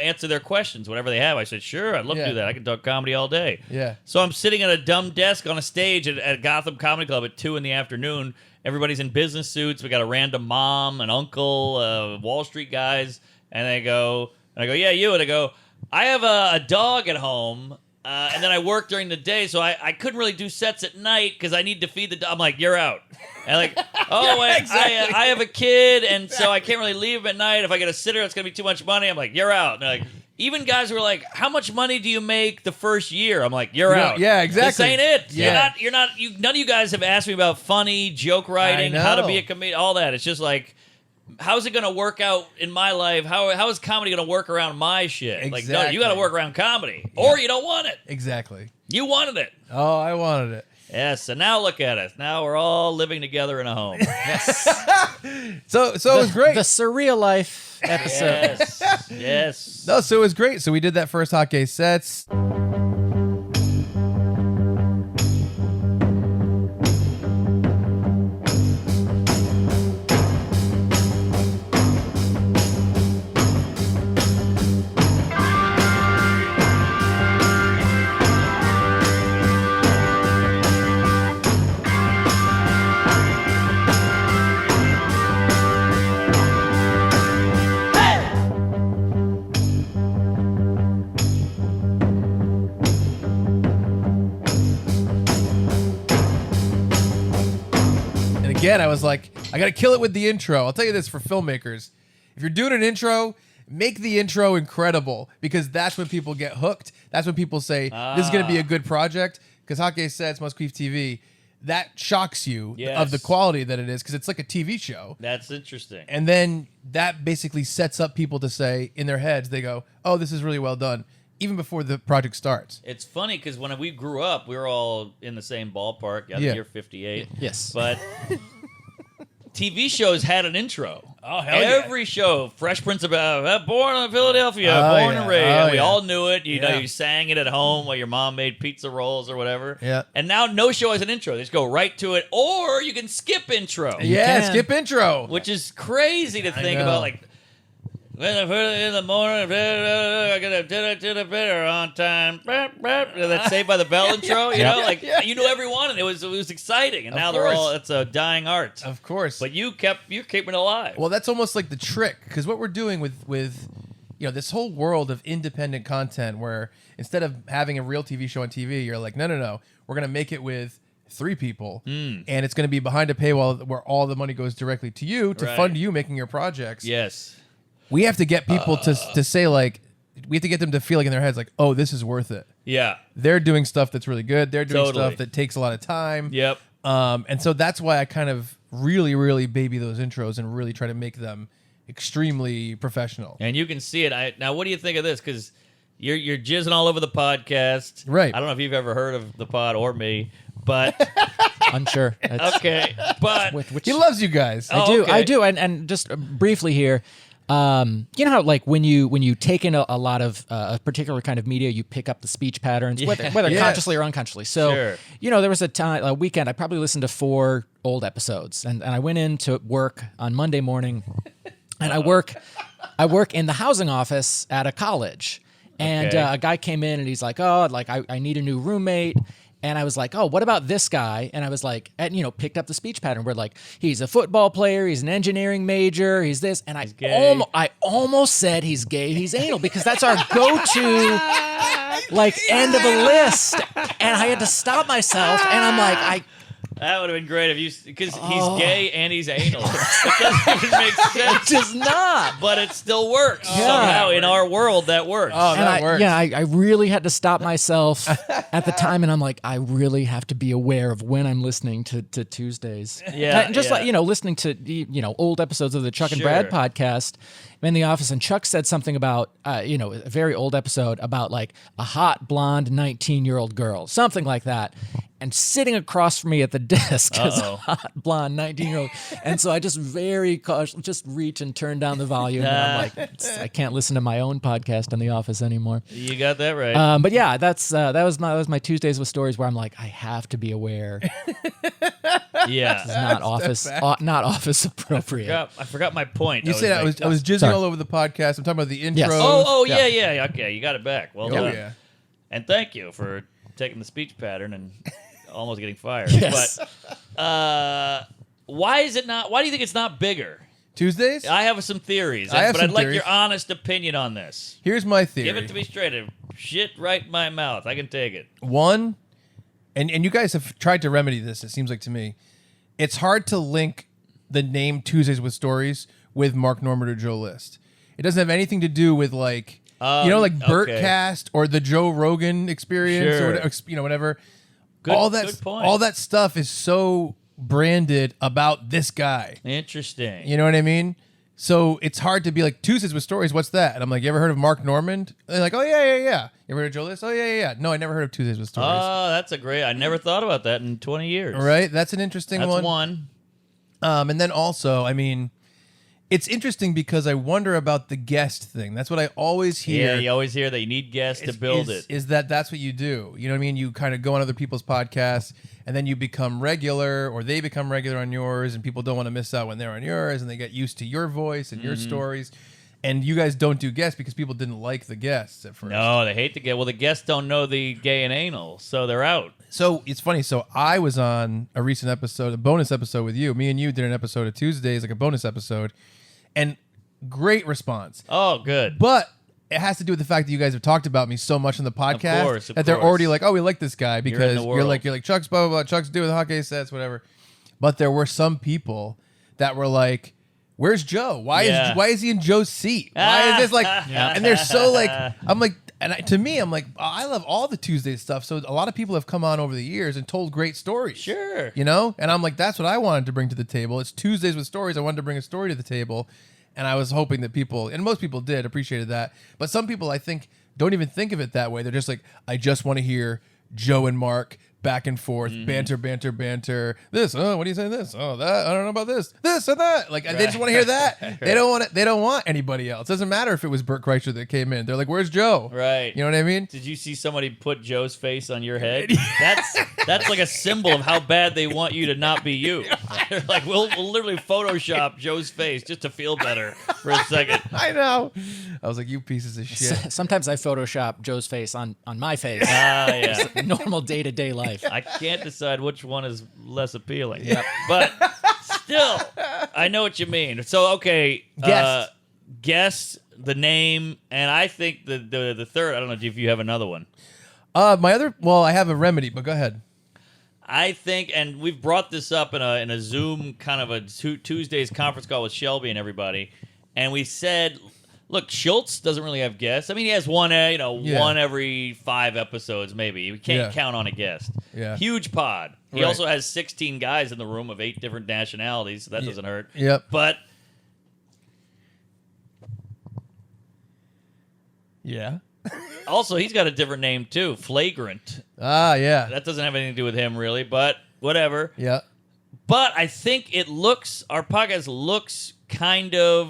answer their questions, whatever they have." I said, "Sure, I'd love to do that. I can talk comedy all day." Yeah. So I'm sitting at a dumb desk on a stage at Gotham Comedy Club at 2 p.m. Everybody's in business suits. We got a random mom, an uncle, Wall Street guys, and I go, "Yeah, you." And I go, "I have a dog at home." And then I work during the day, so I couldn't really do sets at night because I need to feed the dog. I'm like, "You're out." And like, "Oh, wait, exactly. I have a kid, and so I can't really leave him at night. If I get a sitter, it's going to be too much money." I'm like, "You're out." And they're like, even guys who are like, "How much money do you make the first year?" I'm like, "You're out." Yeah, exactly. This ain't it. Yeah. None of you guys have asked me about funny, joke writing, how to be a comedian, all that. It's just like, how's it going to work out in my life? How is comedy going to work around my shit? Exactly. Like, no, you got to work around comedy, or you don't want it. Exactly. You wanted it. Oh, I wanted it. Yes, and now look at us. Now we're all living together in a home. So it was great. The Surreal Life episode. Yes. No, so it was great. So we did that first Hot Gay Sets. Again, I was like, I got to kill it with the intro. I'll tell you this for filmmakers. If you're doing an intro, make the intro incredible because that's when people get hooked. That's when people say, this is going to be a good project. Because Hot Gay Sets, Must Queef TV, that shocks you of the quality that it is because it's like a TV show. That's interesting. And then that basically sets up people to say, in their heads, they go, oh, this is really well done, even before the project starts. It's funny because when we grew up, we were all in the same ballpark. Yeah. You're 58. Yes. But TV shows had an intro. Oh, hell yeah. Every show, Fresh Prince of Born in Philadelphia, Oh, Born yeah. and Raised. Oh, And we yeah. all knew it. You know, Yeah. you sang it at home while your mom made pizza rolls or whatever. Yeah. And now no show has an intro. They just go right to it. Or you can skip intro. Yeah, can. skip intro. Which is crazy to think know. about. Like, when I put it in the morning, I got to dinner on time. That Saved by the Bell intro, you know, like you knew every one, and it was exciting. And now they're all it's a dying art. Of course. But you're keeping it alive. Well, that's almost like the trick, because what we're doing with this whole world of independent content, where instead of having a real TV show on TV, you're like, no, we're gonna make it with 3 people, and it's gonna be behind a paywall where all the money goes directly to you to fund you making your projects. Yes. We have to get people to say, like, we have to get them to feel like in their heads, like, oh, this is worth it. Yeah. They're doing stuff that's really good. They're doing Totally. stuff that takes a lot of time. Yep. And so that's why I kind of really, really baby those intros and really try to make them extremely professional. And you can see it. Now, what do you think of this? Because you're jizzing all over the podcast. Right. I don't know if you've ever heard of the pod or me, but Unsure. It's- okay. But He loves you guys. I do. And just briefly here, you know how like when you take in a lot of a particular kind of media, you pick up the speech patterns, whether Yes. consciously or unconsciously. So, Sure. there was a weekend I probably listened to 4 old episodes, and I went into work on Monday morning, and I work in the housing office at a college, and Okay. a guy came in and he's like, oh, like I need a new roommate. And I was like, oh, what about this guy? And I was like, picked up the speech pattern where like, he's a football player, he's an engineering major, he's this. And I almost said he's gay, he's anal, because that's our go-to like end of a list. And I had to stop myself. And I'm like, that would have been great if you, because he's gay and he's anal. It doesn't even make sense. it does not. But it still works. Somehow in our world, that works. Oh, And that works. I really had to stop myself at the time, and I'm like, I really have to be aware of when I'm listening to Tuesdays. Yeah, And just yeah. like listening to old episodes of the Chuck and Sure. Brad podcast, I'm in the office, and Chuck said something about, a very old episode about like a hot blonde 19-year-old girl, something like that. And sitting across from me at the desk is a hot blonde 19-year-old. And so I just very cautious, just reach and turn down the volume. And I'm like, I can't listen to my own podcast in the office anymore. You got that right. But yeah, that was my Tuesdays with Stories where I'm like, I have to be aware. Yeah, This is not office appropriate. I forgot my point. You said I was jizzing Sorry. all over the podcast. I'm talking about the intro. Yes. Yeah. Okay, you got it back. Well done. yeah. And thank you for taking the speech pattern and almost getting fired. Yes. But why is it not? Why do you think it's not bigger? Tuesdays? I have some theories, I have but some I'd like theories. your honest opinion on this. Here's my theory. Give it to me straight. Shit right in my mouth. I can take it. One, and you guys have tried to remedy this, it seems like to me. It's hard to link the name Tuesdays with Stories with Mark Normand or Joe List. It doesn't have anything to do with like Bertcast or the Joe Rogan Experience or whatever. Good point. All that stuff is so branded about this guy. Interesting. You know what I mean? So it's hard to be like, Tuesdays with Stories, what's that? And I'm like, you ever heard of Mark Normand? And they're like, oh, yeah. You ever heard of Joe List? Oh, yeah. No, I never heard of Tuesdays with Stories. Oh, that's I never thought about that in 20 years. Right? That's an interesting That's one. one. And then also, I mean, it's interesting because I wonder about the guest thing. That's what I always hear. Yeah, you always hear that you need guests to build it. Is that's what you do. You know what I mean? You kind of go on other people's podcasts, and then you become regular, or they become regular on yours, and people don't want to miss out when they're on yours, and they get used to your voice and your stories. And you guys don't do guests because people didn't like the guests at first. No, they hate the guest. Well, the guests don't know the gay and anal, so they're out. So it's funny. So I was on a recent episode, a bonus episode with you. Me and you did an episode of Tuesdays, like a bonus episode, and great response. Oh, good. But it has to do with the fact that you guys have talked about me so much on the podcast Of that they're course. already like, oh, we like this guy in because the you're like world. Chuck's blah blah blah, Chuck's doing hockey sets, whatever. But there were some people that were like, where's Joe? Why is he in Joe's seat? Why is this like? And they're so like, I'm like, to me, I'm like, I love all the Tuesday stuff. So a lot of people have come on over the years and told great stories. Sure. You know, and I'm like, that's what I wanted to bring to the table. It's Tuesdays with Stories. I wanted to bring a story to the table. And I was hoping that people, and most people did, appreciated that. But some people, I think, don't even think of it that way. They're just like, I just want to hear Joe and Mark back and forth, banter. This, what do you say? This, that. I don't know about this and that. Like they just want to hear that. They don't want it. They don't want anybody else. Doesn't matter if it was Burt Kreischer that came in. They're like, where's Joe? Right. You know what I mean? Did you see somebody put Joe's face on your head? That's like a symbol of how bad they want you to not be you. They're like, we'll literally Photoshop Joe's face just to feel better for a second. I know. I was like, you pieces of shit. Sometimes I Photoshop Joe's face on my face. Yeah. Normal day-to-day life. I can't decide which one is less appealing. Yep. But still, I know what you mean. So, okay. Guess the name, and I think the third, I don't know if you have another one. I have a remedy, but go ahead. I think, and we've brought this up in a Zoom kind of a Tuesday's conference call with Shelby and everybody, and we said, look, Schultz doesn't really have guests. I mean, he has one every 5 episodes, maybe. You can't count on a guest. Yeah. Huge pod. He Right. also has 16 guys in the room of 8 different nationalities, so that doesn't hurt. Yep. But Yeah. also, he's got a different name, too. Flagrant. Ah, yeah. That doesn't have anything to do with him, really, but whatever. Yeah. But I think our podcast looks kind of,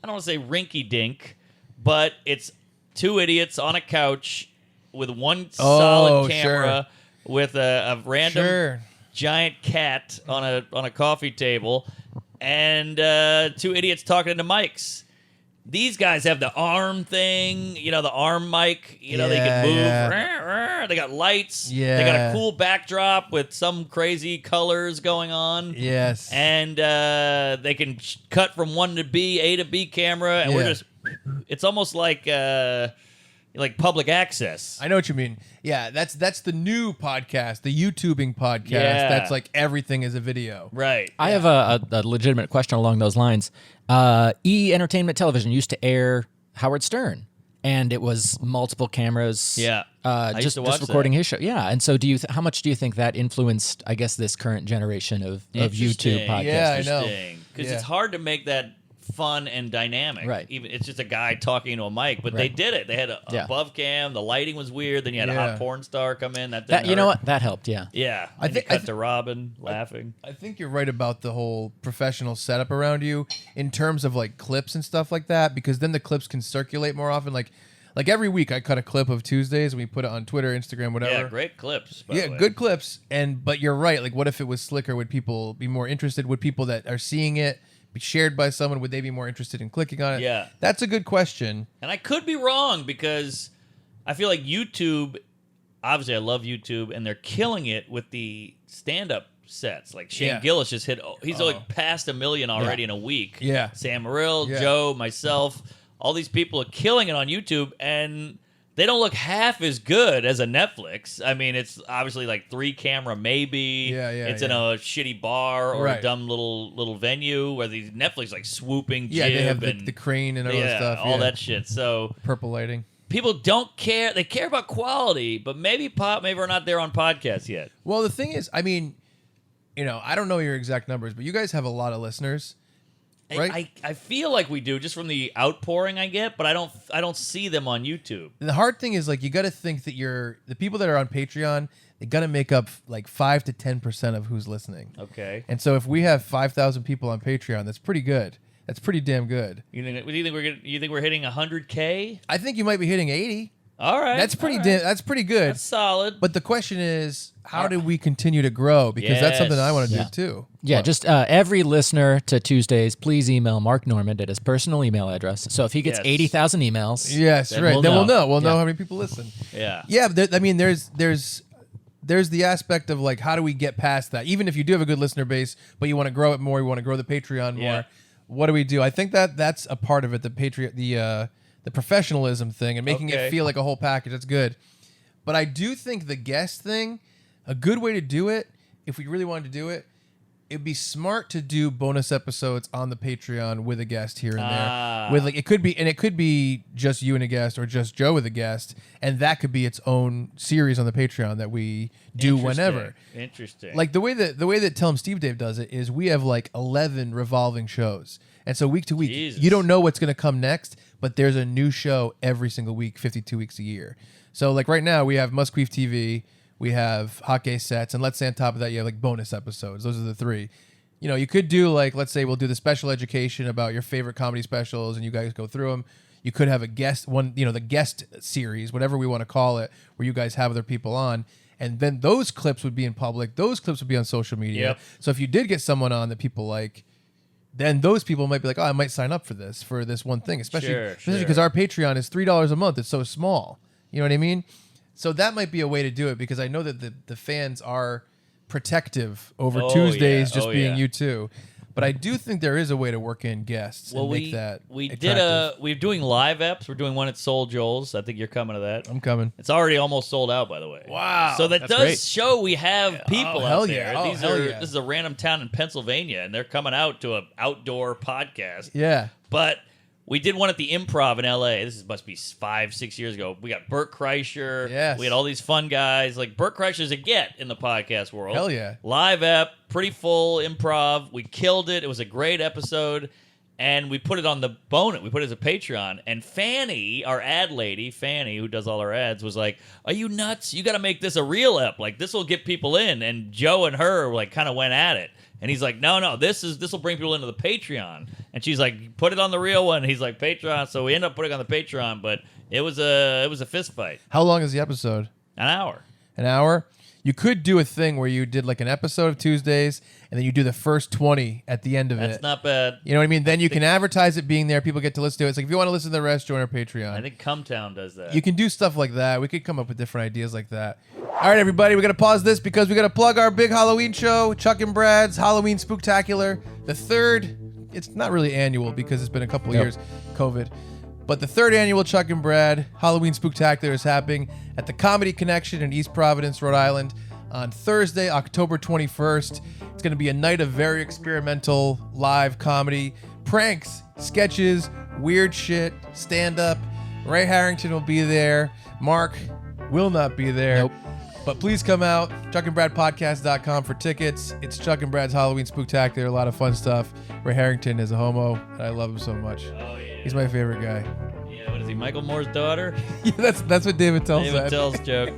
I don't want to say rinky-dink, but it's 2 idiots on a couch with one solid camera with a random giant cat on a coffee table and 2 idiots talking into mics. These guys have the arm thing, the arm mic, they can move. They got lights. Yeah. They got a cool backdrop with some crazy colors going on. Yes. And they can cut from one to B, A to B camera, and we're just, it's almost like public access. I know what you mean. Yeah, that's the new podcast, the YouTubing podcast. Yeah. That's like everything is a video. Right. I have a legitimate question along those lines. E! Entertainment Television used to air Howard Stern, and it was multiple cameras. Yeah. I used just to watch recording his show. Yeah, and so how much do you think that influenced, I guess, this current generation of YouTube podcasts? Yeah, I know. Because it's hard to make that fun and dynamic. Right. Even it's just a guy talking to a mic, but they did it. They had a above cam. The lighting was weird. Then you had a hot porn star come in. That you know what? That helped. Yeah. Yeah. I think cut to Robin laughing. I think you're right about the whole professional setup around you in terms of like clips and stuff like that, because then the clips can circulate more often. Like every week I cut a clip of Tuesdays and we put it on Twitter, Instagram, whatever. Yeah, great clips. By the way. Good clips. But you're right. Like, what if it was slicker? Would people be more interested? Would people that are seeing it be shared by someone? Would they be more interested in clicking on it? Yeah. That's a good question. And I could be wrong because I feel like YouTube, obviously I love YouTube, and they're killing it with the stand-up sets. Like Shane Gillis just he's like past 1 million already in a week. Yeah. Sam Morrill, Joe, myself, all these people are killing it on YouTube, and they don't look half as good as a Netflix. I mean, it's obviously like 3 camera maybe. It's in a shitty bar or a dumb little venue where the Netflix like swooping jib. Yeah, they have and the crane and all that stuff. All that shit. So purple lighting. People don't care. They care about quality, but maybe we're not there on podcasts yet. Well, the thing is, I mean, I don't know your exact numbers, but you guys have a lot of listeners. Right? I feel like we do just from the outpouring I get, but I don't see them on YouTube. And the hard thing is, like, you got to think that the people that are on Patreon, they got to make up like 5 to 10% of who's listening. Okay. And so if we have 5,000 people on Patreon, that's pretty good. That's pretty damn good. You think we're hitting 100K? I think you might be hitting 80. All right. That's pretty that's pretty good. That's solid. But the question is, how do we continue to grow? Because that's something I want to do too. Yeah, just every listener to Tuesdays, please email Mark Normand at his personal email address. So if he gets 80,000 emails, then we'll know. We'll know how many people listen. Yeah. Yeah, I mean, there's the aspect of like, how do we get past that? Even if you do have a good listener base, but you want to grow it more, you want to grow the Patreon more. What do we do? I think that's a part of it. The professionalism thing and making it feel like a whole package. That's good. But I do think the guest thing, a good way to do it, if we really wanted to do it, it'd be smart to do bonus episodes on the Patreon with a guest here and there. With like it could be just you and a guest or just Joe with a guest, and that could be its own series on the Patreon that we do whenever. Interesting. Like the way that Tell 'em Steve Dave does it is we have like 11 revolving shows. And so week to week, you don't know what's going to come next, but there's a new show every single week, 52 weeks a year. So like right now we have Musqueef TV, we have Hot Gay Sets, and let's say on top of that you have like bonus episodes. Those are the 3. You could do like, let's say we'll do the special education about your favorite comedy specials and you guys go through them. You could have a guest the guest series, whatever we want to call it, where you guys have other people on. And then those clips would be in public. Those clips would be on social media. Yep. So if you did get someone on that people like, then those people might be like, oh, I might sign up for this one thing, especially because our Patreon is $3 a month. It's so small. You know what I mean? So that might be a way to do it, because I know that the fans are protective over Tuesdays just being you too. But I do think there is a way to work in guests and make that we're doing live eps. We're doing one at Soul Joel's. I think you're coming to that. I'm coming. It's already almost sold out, by the way. Wow. So that does great. show we have people out there. This is a random town in Pennsylvania, and they're coming out to an outdoor podcast. Yeah. But we did one at the Improv in L.A. Must be 5-6 years ago. We got Burt Kreischer. Yes. We had all these fun guys. Like, Burt Kreischer's a get in the podcast world. Hell yeah. Live ep, pretty full improv. We killed it. It was a great episode. And we put it on the bonus. We put it as a Patreon. And Fanny, our ad lady, Fanny, who does all our ads, was like, are you nuts? You got to make this a real ep. Like, this will get people in. And Joe and her, like, kind of went at it. And he's like, no, this will bring people into the Patreon. And she's like, put it on the real one. And he's like, Patreon. So we end up putting it on the Patreon, but it was a fist fight. How long is the episode? An hour. An hour? You could do a thing where you did like an episode of Tuesdays, and then you do the first 20 at the end of it. That's not bad. You know what I mean? Then you can advertise it being there. People get to listen to it. It's like, if you want to listen to the rest, join our Patreon. I think Cumtown does that. You can do stuff like that. We could come up with different ideas like that. All right, everybody, we're going to pause this because we got to plug our big Halloween show, Chuck and Brad's Halloween Spooktacular. The third, it's not really annual because it's been a couple of years, COVID. But the third annual Chuck and Brad Halloween Spooktacular is happening at the Comedy Connection in East Providence, Rhode Island on Thursday, October 21st. It's going to be a night of very experimental live comedy, pranks, sketches, weird shit, stand-up. Ray Harrington will be there. Mark will not be there. Nope. But please come out, chuckandbradpodcast.com for tickets. It's Chuck and Brad's Halloween Spooktacular, a lot of fun stuff. Ray Harrington is a homo, and I love him so much. Oh, yeah. He's my favorite guy. Yeah, what is he, Michael Moore's daughter? Yeah, that's what David tells David said. tells joke.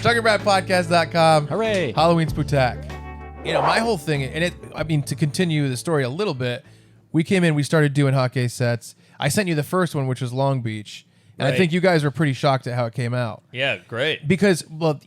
chuckandbradpodcast.com. Hooray. Halloween Spooktac. You know, my whole thing, and to continue the story a little bit, we came in, we started doing hockey sets. I sent you the first one, which was Long Beach. And I Right. think you guys were pretty shocked at how it came out. Yeah, great. Because, well,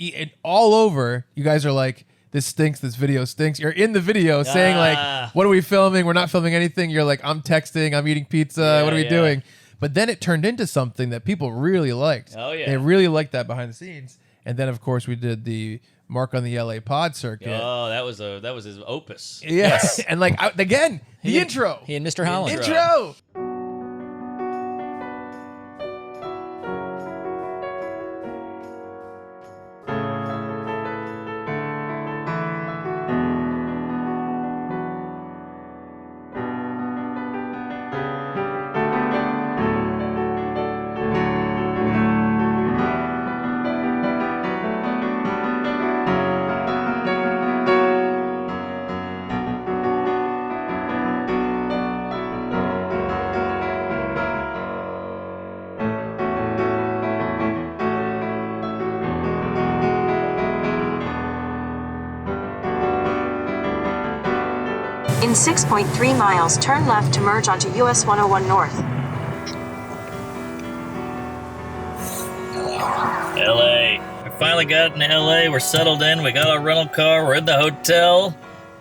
all over, you guys are like, this stinks, this video stinks. You're in the video saying, like, what are we filming? We're not filming anything. You're like, I'm texting, I'm eating pizza, what are we doing? But then it turned into something that people really liked. Oh, yeah. They really liked that behind the scenes. And then, of course, we did the Mark on the LA pod circuit. Oh, that was his opus. Yes. And, like, again, the intro. He and Mr. Holland. Intro. In 6.3 miles, turn left to merge onto US 101 North. LA. We finally got into LA. We're settled in. We got our rental car. We're in the hotel.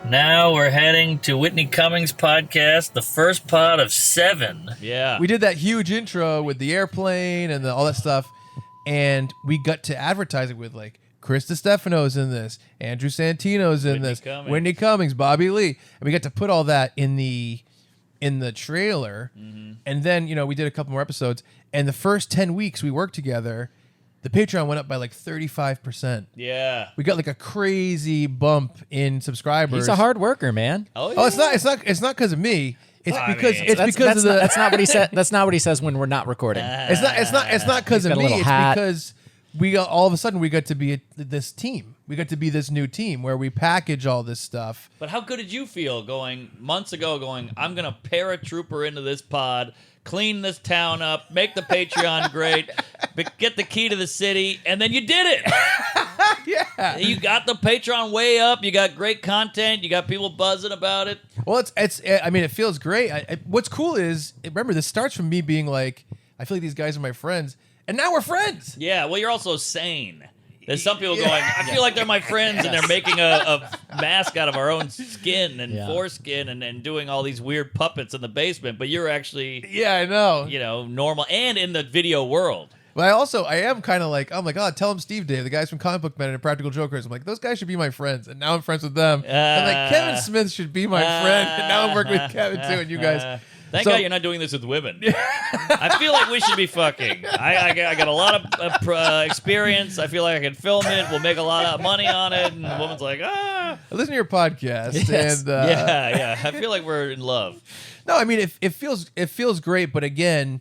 Now we're heading to Whitney Cummings' podcast, the first pod of 7. Yeah. We did that huge intro with the airplane and all that stuff. And we got to advertise it with, like, Chris DiStefano's in this, Andrew Santino's in this, Whitney Cummings, Bobby Lee, and we got to put all that in the trailer. And then, you know, we did a couple more episodes, and the first 10 weeks we worked together, the Patreon went up by like 35%. Yeah. We got like a crazy bump in subscribers. He's a hard worker, man. Oh, yeah. Oh, it's not because of me. It's because That's not what he said. That's not what he says when we're not recording. It's not because of me. It's because all of a sudden we got to be this team. We got to be this new team where we package all this stuff. But how good did you feel months ago I'm going to paratrooper into this pod, clean this town up, make the Patreon great, get the key to the city, and then you did it. Yeah. You got the Patreon way up. You got great content. You got people buzzing about it. Well, it feels great. What's cool is, remember, this starts from me being like, I feel like these guys are my friends, and now we're friends. Yeah, well, you're also sane. There's some people going, I feel like they're my friends, and they're making a mask out of our own skin and foreskin and doing all these weird puppets in the basement, but you're actually, I know, normal and in the video world. But I am kind of like, oh my God, tell him Steve Dave, the guys from Comic Book Men and Practical Jokers. I'm like, those guys should be my friends, and now I'm friends with them. I'm like, Kevin Smith should be my friend, and now I'm working with Kevin too, and you guys. Thank God you're not doing this with women. I feel like we should be fucking. I got a lot of experience. I feel like I can film it. We'll make a lot of money on it. And the woman's like, I listen to your podcast. Yes. And, yeah. I feel like we're in love. No, I mean, it feels great. But again,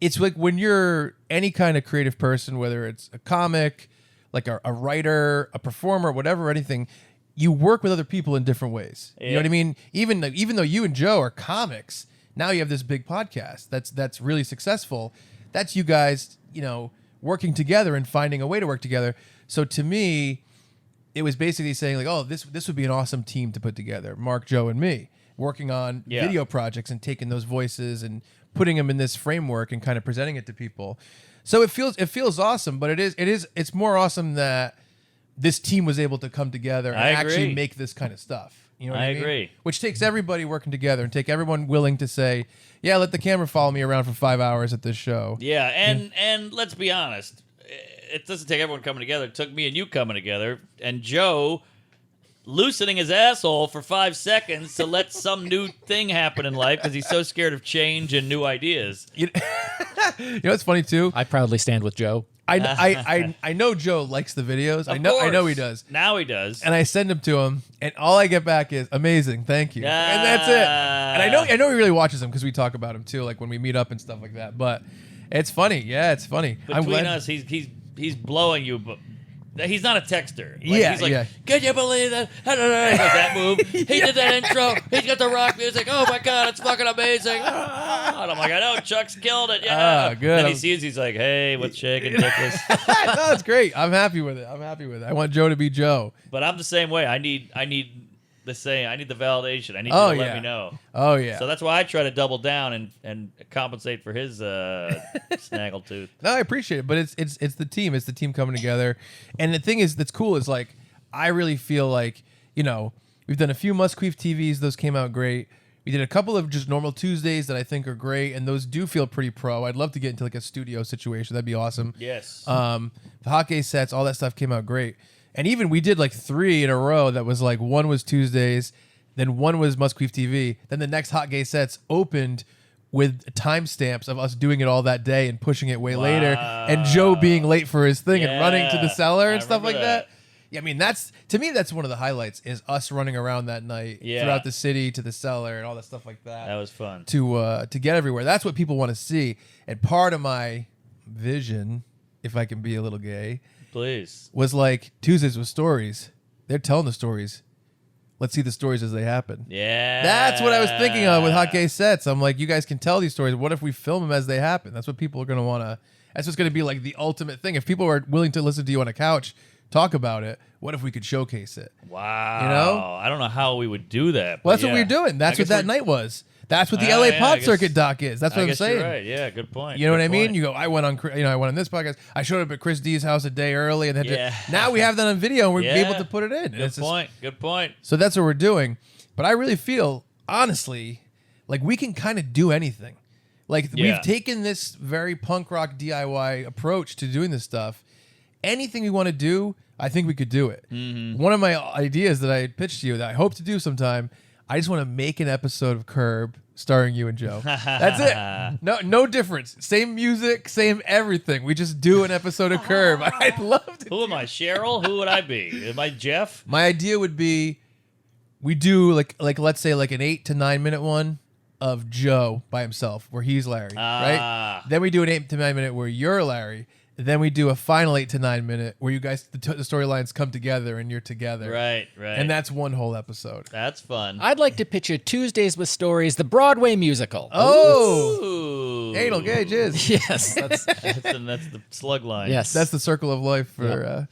it's like when you're any kind of creative person, whether it's a comic, like a writer, a performer, whatever, anything, you work with other people in different ways. You know what I mean? Even though you and Joe are comics, now you have this big podcast that's really successful. That's you guys, working together and finding a way to work together. So to me, it was basically saying like, oh, this would be an awesome team to put together. Mark, Joe, and me working on video projects and taking those voices and putting them in this framework and kind of presenting it to people. So it feels awesome, but it's more awesome that this team was able to come together and actually make this kind of stuff. You know what I mean? agree. Which takes everybody working together and take everyone willing to say, yeah, let the camera follow me around for 5 hours at this show. Yeah, and let's be honest. It doesn't take everyone coming together. It took me and you coming together. And Joe loosening his asshole for 5 seconds to let some new thing happen in life because he's so scared of change and new ideas. You know what's funny, too? I proudly stand with Joe. I know Joe likes the videos. I know he does. Now he does. And I send them to him, and all I get back is amazing, thank you, and that's it. And I know he really watches them because we talk about him too, like when we meet up and stuff like that. But it's funny, it's funny. Between us, he's blowing you He's not a texter. Like, Yeah, he's like, yeah. can you believe that? He does that move. He did that intro. He's got the rock music. Oh my god, it's fucking amazing. And I'm like, I know, Chuck's killed it. Yeah. Good. And he sees, he's like, hey, what's shaking, Nicholas? No, it's great. I'm happy with it. I want Joe to be Joe. But I'm the same way. I need the same. I need the validation. I need you to let me know. Oh yeah. So that's why I try to double down and compensate for his snaggletooth. No, I appreciate it, but it's the team. It's the team coming together. And the thing is that's cool is like I really feel like, we've done a few Musqueef TVs, those came out great. We did a couple of just normal Tuesdays that I think are great, and those do feel pretty pro. I'd love to get into like a studio situation. That'd be awesome. Yes. The hockey sets, all that stuff came out great. And even we did like 3 in a row that was like one was Tuesdays, then one was Musqueef TV, then the next Hot Gay Sets opened with timestamps of us doing it all that day and pushing it way later, and Joe being late for his thing and running to the cellar and stuff like that. Yeah, I mean to me that's one of the highlights is us running around that night throughout the city to the cellar and all that stuff like that. That was fun to get everywhere. That's what people want to see, and part of my vision, if I can be a little gay. Please. Was like Tuesdays with stories. They're telling the stories. Let's see the stories as they happen. Yeah. That's what I was thinking of with Hot Gay Sets. I'm like, you guys can tell these stories. What if we film them as they happen? That's what people are going to want to. That's what's going to be like the ultimate thing. If people are willing to listen to you on a couch talk about it, what if we could showcase it? Wow. I don't know how we would do that. Well, that's what we were doing. That's what that night was. That's what the LA Pop Circuit doc is. That's what I'm saying. You're right. Yeah, good point. You know what I mean? You go, I went on this podcast. I showed up at Chris D's house a day early, and now we have that on video, and we're able to put it in. Good point. So that's what we're doing. But I really feel, honestly, like we can kind of do anything. Like we've taken this very punk rock DIY approach to doing this stuff. Anything we want to do, I think we could do it. Mm-hmm. One of my ideas that I pitched to you that I hope to do sometime, I just want to make an episode of Curb starring you and Joe. That's it. No difference. Same music, same everything. We just do an episode of Curb. I'd love to. Who am I, Cheryl? Who would I be? Am I Jeff? My idea would be we do like let's say like an 8 to 9 minute one of Joe by himself where he's Larry, right? Then we do an 8 to 9 minute where you're Larry. Then we do a final 8 to 9 minute where you guys, the storylines come together and you're together. Right. And that's one whole episode. That's fun. I'd like to picture Tuesdays with Stories, the Broadway musical. Oh! Ooh. Anal gay jizz. Yes. That's the slug line. Yes. That's the circle of life for,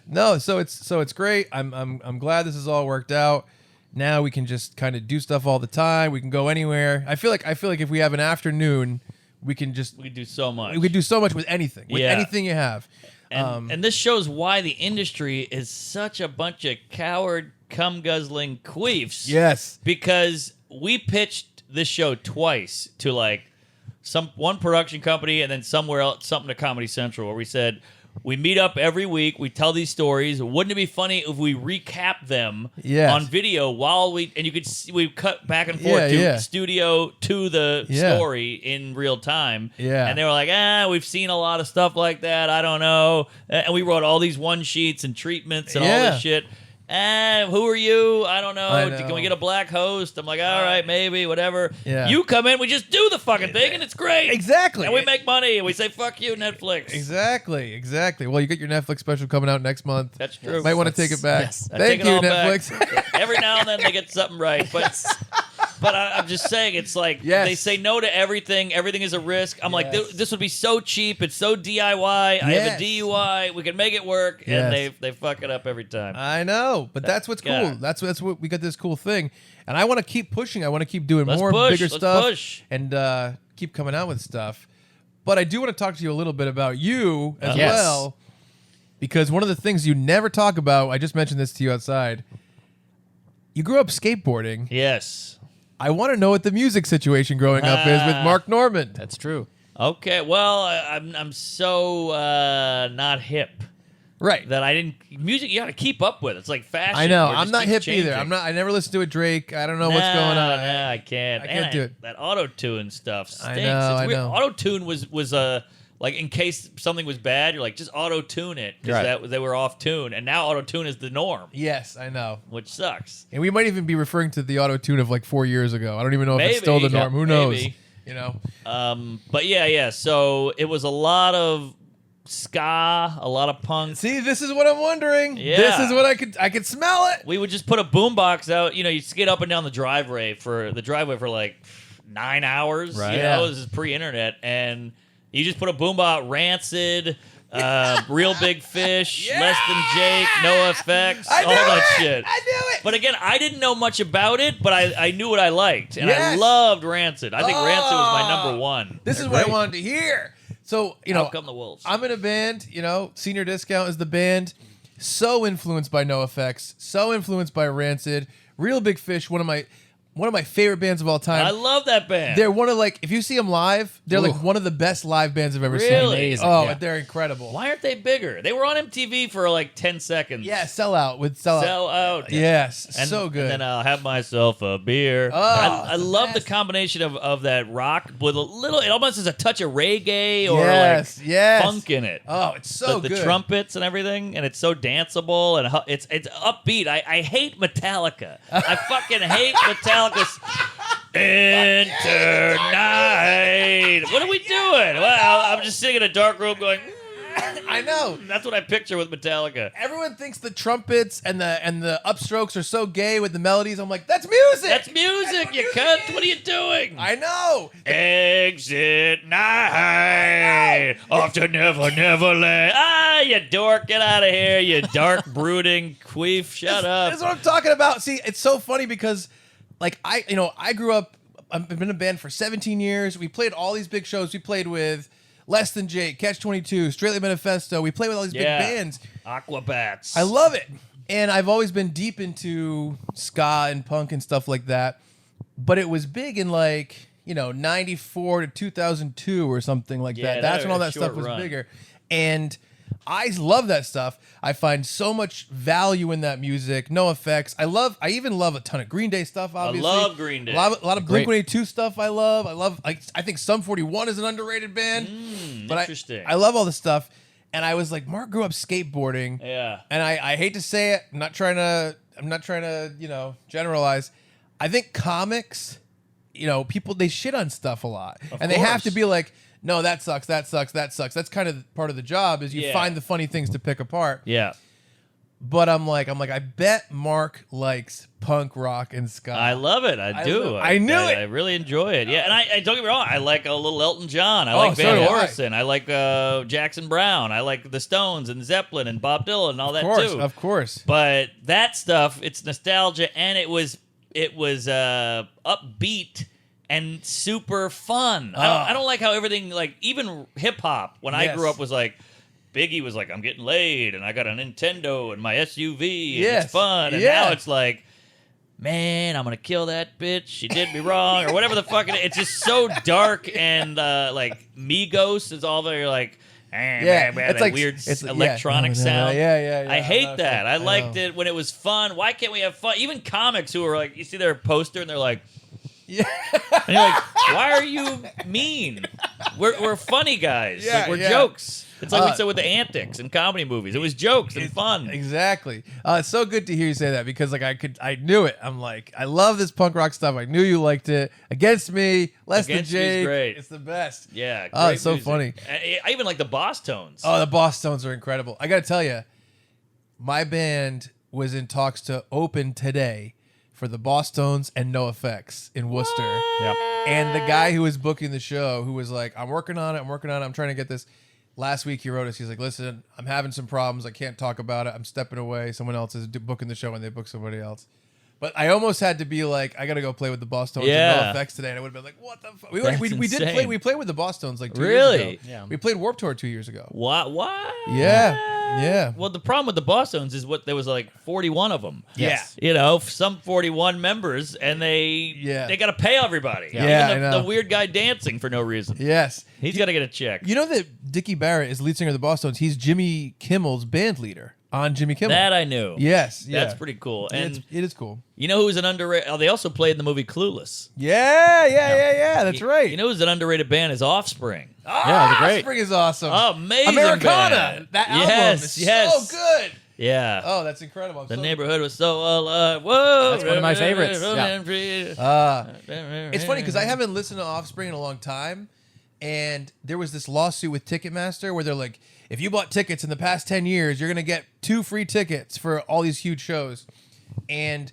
No, so it's great. I'm glad this is all worked out. Now we can just kind of do stuff all the time. We can go anywhere. I feel like if we have an afternoon, we can do so much. We could do so much with anything. With anything you have. And this shows why the industry is such a bunch of coward, cum-guzzling queefs. Yes. Because we pitched this show twice to like one production company and then somewhere else, something to Comedy Central, where we said, we meet up every week. We tell these stories. Wouldn't it be funny if we recap them on video and you could see, we cut back and forth to studio to the story in real time. Yeah. And they were like, we've seen a lot of stuff like that. I don't know. And we wrote all these one sheets and treatments and all this shit. Who are you? I don't know. Can we get a black host? I'm like, all right, maybe, whatever. Yeah. You come in, we just do the fucking thing, and it's great. Exactly. And we make money, and we say, fuck you, Netflix. Exactly. Well, you get your Netflix special coming out next month. That's true. Might want to take it back. Yes. Thank you, Netflix. Every now and then they get something right, but I'm just saying, it's like they say no to everything. Everything is a risk. I'm like, this would be so cheap. It's so DIY. I have a DUI. We can make it work, and they fuck it up every time. I know, but that's what's cool. That's what we got this cool thing, and I want to keep pushing. I want to keep doing bigger stuff, and keep coming out with stuff. But I do want to talk to you a little bit about you as well, because one of the things you never talk about. I just mentioned this to you outside. You grew up skateboarding. Yes. I want to know what the music situation growing up is with Mark Norman. That's true. Okay, well, I'm so not hip. Right. That I didn't music you got to keep up with. It's like fashion. I know. I'm not hip either. I never listened to a Drake. I don't know what's going on. Nah, I can't. I can't do it. That auto-tune stuff stinks. I know. Auto-tune was like in case something was bad, you're like just auto-tune it because they were off tune, and now auto-tune is the norm. Yes, I know. Which sucks. And we might even be referring to the auto-tune of like 4 years ago. I don't even know if it's still the norm. Who knows? You know. But yeah. So it was a lot of ska, a lot of punk. See, this is what I'm wondering. Yeah. This is what I could smell it. We would just put a boombox out. You skid up and down the driveway for like 9 hours. Right. Yeah. This is pre-internet, and you just put a boombox, Rancid, Real Big Fish, Less Than Jake, No Effects, all that shit. I knew it. But again, I didn't know much about it, but I knew what I liked, and I Yes. loved Rancid. I think Rancid was my number one. This is what I wanted to hear. So, Out come the wolves. I'm in a band, Senior Discount is the band. So influenced by NoFX, so influenced by Rancid. Real Big Fish, one of my favorite bands of all time. I love that band. They're one of if you see them live, they're like one of the best live bands I've ever seen. Really? Amazing. Oh, Yeah. they're incredible. Why aren't they bigger? They were on MTV for like 10 seconds. Yeah, Sell Out with Sell Out. Sell out. Yes, And, so good. And then I'll have myself a beer. Oh, I the love the best. combination of that rock with a little. It almost has a touch of reggae or Yes, like yes. funk in it. Oh, it's so the good. trumpets and everything, and it's so danceable and it's upbeat. I hate Metallica. I fucking hate Metallica's. Enter night. What are we doing? Well, I'm just sitting in a dark room going. I know. That's what I picture with Metallica. Everyone thinks the trumpets and the upstrokes are so gay with the melodies. I'm like, that's music. That's music, you cunt. What are you doing? I know. Exit night. Off to Never Neverland. Ah, you dork. Get out of here, you dark, brooding queef. Shut up. That's what I'm talking about. See, it's so funny because, I grew up. I've been in a band for 17 years. We played all these big shows. We played with Less Than Jake, Catch-22, Straightly Manifesto. We played with all these big bands. Aquabats. I love it. And I've always been deep into ska and punk and stuff like that. But it was big in 94 to 2002 or something like Yeah, that. That's when all a that stuff short was run. bigger. And I love that stuff. I find so much value in that music. No effects. I even love a ton of Green Day stuff, obviously. love Green Day. A lot of Blink-182 stuff I love. I think Sum 41 is an underrated band. But Interesting. I love all this stuff. And I was like, Mark grew up skateboarding. Yeah. And I hate to say it, I'm not trying to, generalize. I think comics, people, they shit on stuff a lot. And they have to course. be like, no, that sucks, that sucks, that sucks. That's kind of part of the job is you Yeah. find the funny things to pick apart. Yeah. But I'm like, I bet Mark likes punk rock and ska. I love it. I do. I knew it. I really enjoy it. Yeah, and I don't get me wrong. I like a little Elton John. I Oh, like so Van do I. Morrison. I like Jackson Brown. I like the Stones and Zeppelin and Bob Dylan and all that too. Of course. But that stuff, it's nostalgia, and it was upbeat and super fun. I don't like how everything, like even hip hop when I Yes. grew up was like. Biggie was like, I'm getting laid, and I got a Nintendo and my SUV, and Yes. it's fun. And Yeah. now it's like, man, I'm gonna kill that bitch. She did me wrong, or whatever the fuck. It's just so dark and like Migos is all there. Like, Yeah, it's it's that like- weird it's- electronic yeah. sound. Yeah. I hate I'm that. not- I I liked know. it when it was fun. Why can't we have fun? Even comics who are like, you see their poster and they're like, Yeah. and you're like, why are you mean? We're funny guys. Yeah, Like, we're yeah. jokes. It's like we said with the antics and comedy movies. It was jokes and fun. Exactly. It's so good to hear you say that because I knew it. I'm like, I love this punk rock stuff. I knew you liked it. Against Me, Less Than Against Me's Jake. great. It's the best. Yeah. Oh, great it's so music. funny. I even like the Boss Tones. Oh, the Boss Tones are incredible. I got to tell you, my band was in talks to open today for the Boss Tones and No Effects in Worcester. Yep. And the guy who was booking the show, who was like, I'm working on it. I'm trying to get this. Last week he wrote us. He's like, listen, I'm having some problems. I can't talk about it. I'm stepping away. Someone else is booking the show and they book somebody else. But I almost had to be like, I got to go play with the Boss Tones and Yeah. No Effects today. And I would have been like, what the fuck? We That's did insane. play. We played with the Boss Tones like 2 Really? years ago. Yeah. We played Warped Tour 2 years ago. What? Yeah. Well, the problem with the Boss Tones is there was like 41 of them. Yes. Some 41 members, and they got to pay everybody. Yeah, Even I the know. weird guy dancing for no reason. Yes. He's got to get a check. You know that Dickie Barrett is lead singer of the Boss Tones. He's Jimmy Kimmel's band leader on Jimmy Kimmel. That I knew. Yes. Yeah. That's pretty cool. And it is cool. you know who's an underrated? Oh, they also played in the movie Clueless. Yeah. That's right. You know who's an underrated band is Offspring. Yeah, they're great. Spring is awesome. Oh, amazing Americana. band. That album Yes, is yes. so good. Yeah. Oh, that's incredible. I'm The so- neighborhood was so alive. Whoa. That's one of my favorites. It's funny because I haven't listened to Offspring in a long time, And there was this lawsuit with Ticketmaster where they're like, if you bought tickets in the past 10 years, you're going to get 2 free tickets for all these huge shows. And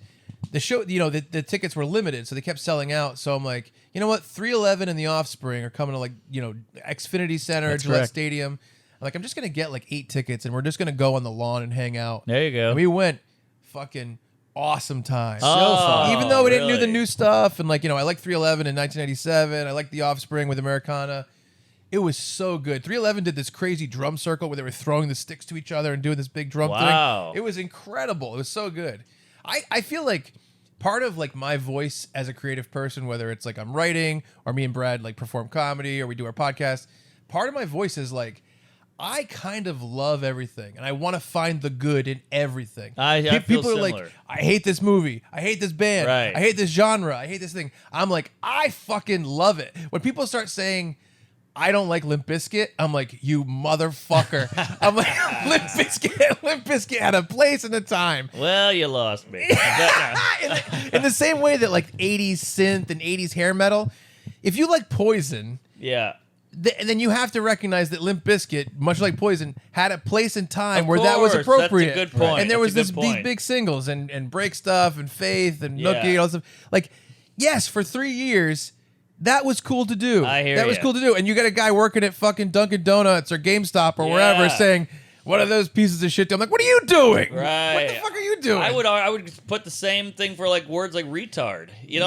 the show, the tickets were limited, so they kept selling out. So I'm like, you know what? 311 and The Offspring are coming to Xfinity Center, That's Gillette correct. Stadium. I'm like, I'm just going to get 8 tickets and we're just going to go on the lawn and hang out. There you go. And we went fucking awesome time. Oh, Even though we didn't do the really? new stuff, and I like 311 in 1997, I like The Offspring with Americana. It was so good. 311 did this crazy drum circle where they were throwing the sticks to each other and doing this big drum Wow. thing. It was incredible. It was so good. I feel like part of my voice as a creative person, whether it's I'm writing or me and Brad perform comedy or we do our podcast, part of my voice is I kind of love everything, and I want to find the good in everything. I People feel are similar. I hate this movie. I hate this band. Right. I hate this genre. I hate this thing. I'm like, I fucking love it. When people start saying, I don't like Limp Bizkit, I'm like, you motherfucker. I'm like, Limp Bizkit had a place and a time. Well, you lost me. In the same way that 80s synth and 80s hair metal, if you like Poison, Yeah. and then you have to recognize that Limp Bizkit, much like Poison, had a place and time Of where that was course, appropriate. that's a good point. And there That's was a good these point. big singles and Break Stuff and Faith and Yeah. Nookie and all this stuff. Yes, for 3 years, that was cool to do. I hear that was ya. cool to do. And you got a guy working at fucking Dunkin' Donuts or GameStop or wherever Yeah. saying, what are those pieces of shit? I'm like, what are you doing? Right. What the fuck are you doing? I would put the same thing for words like retard. In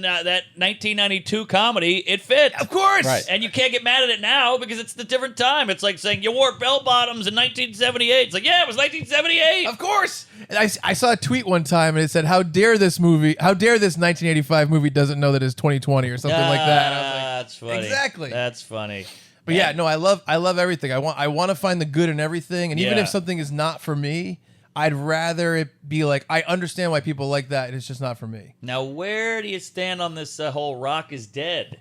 that 1992 comedy, it fits. Of course. Right. And you can't get mad at it now because it's the different time. It's like saying you wore bell bottoms in 1978. It's like, yeah, it was 1978. Of course. And I saw a tweet one time and it said, how dare this 1985 movie doesn't know that it's 2020 or something like that. And I was like, That's funny. exactly. That's funny. But yeah, no, I love everything. I want to find the good in everything, and even Yeah. if something is not for me, I'd rather it be I understand why people like that, and it's just not for me. Now, where do you stand on this whole rock is dead?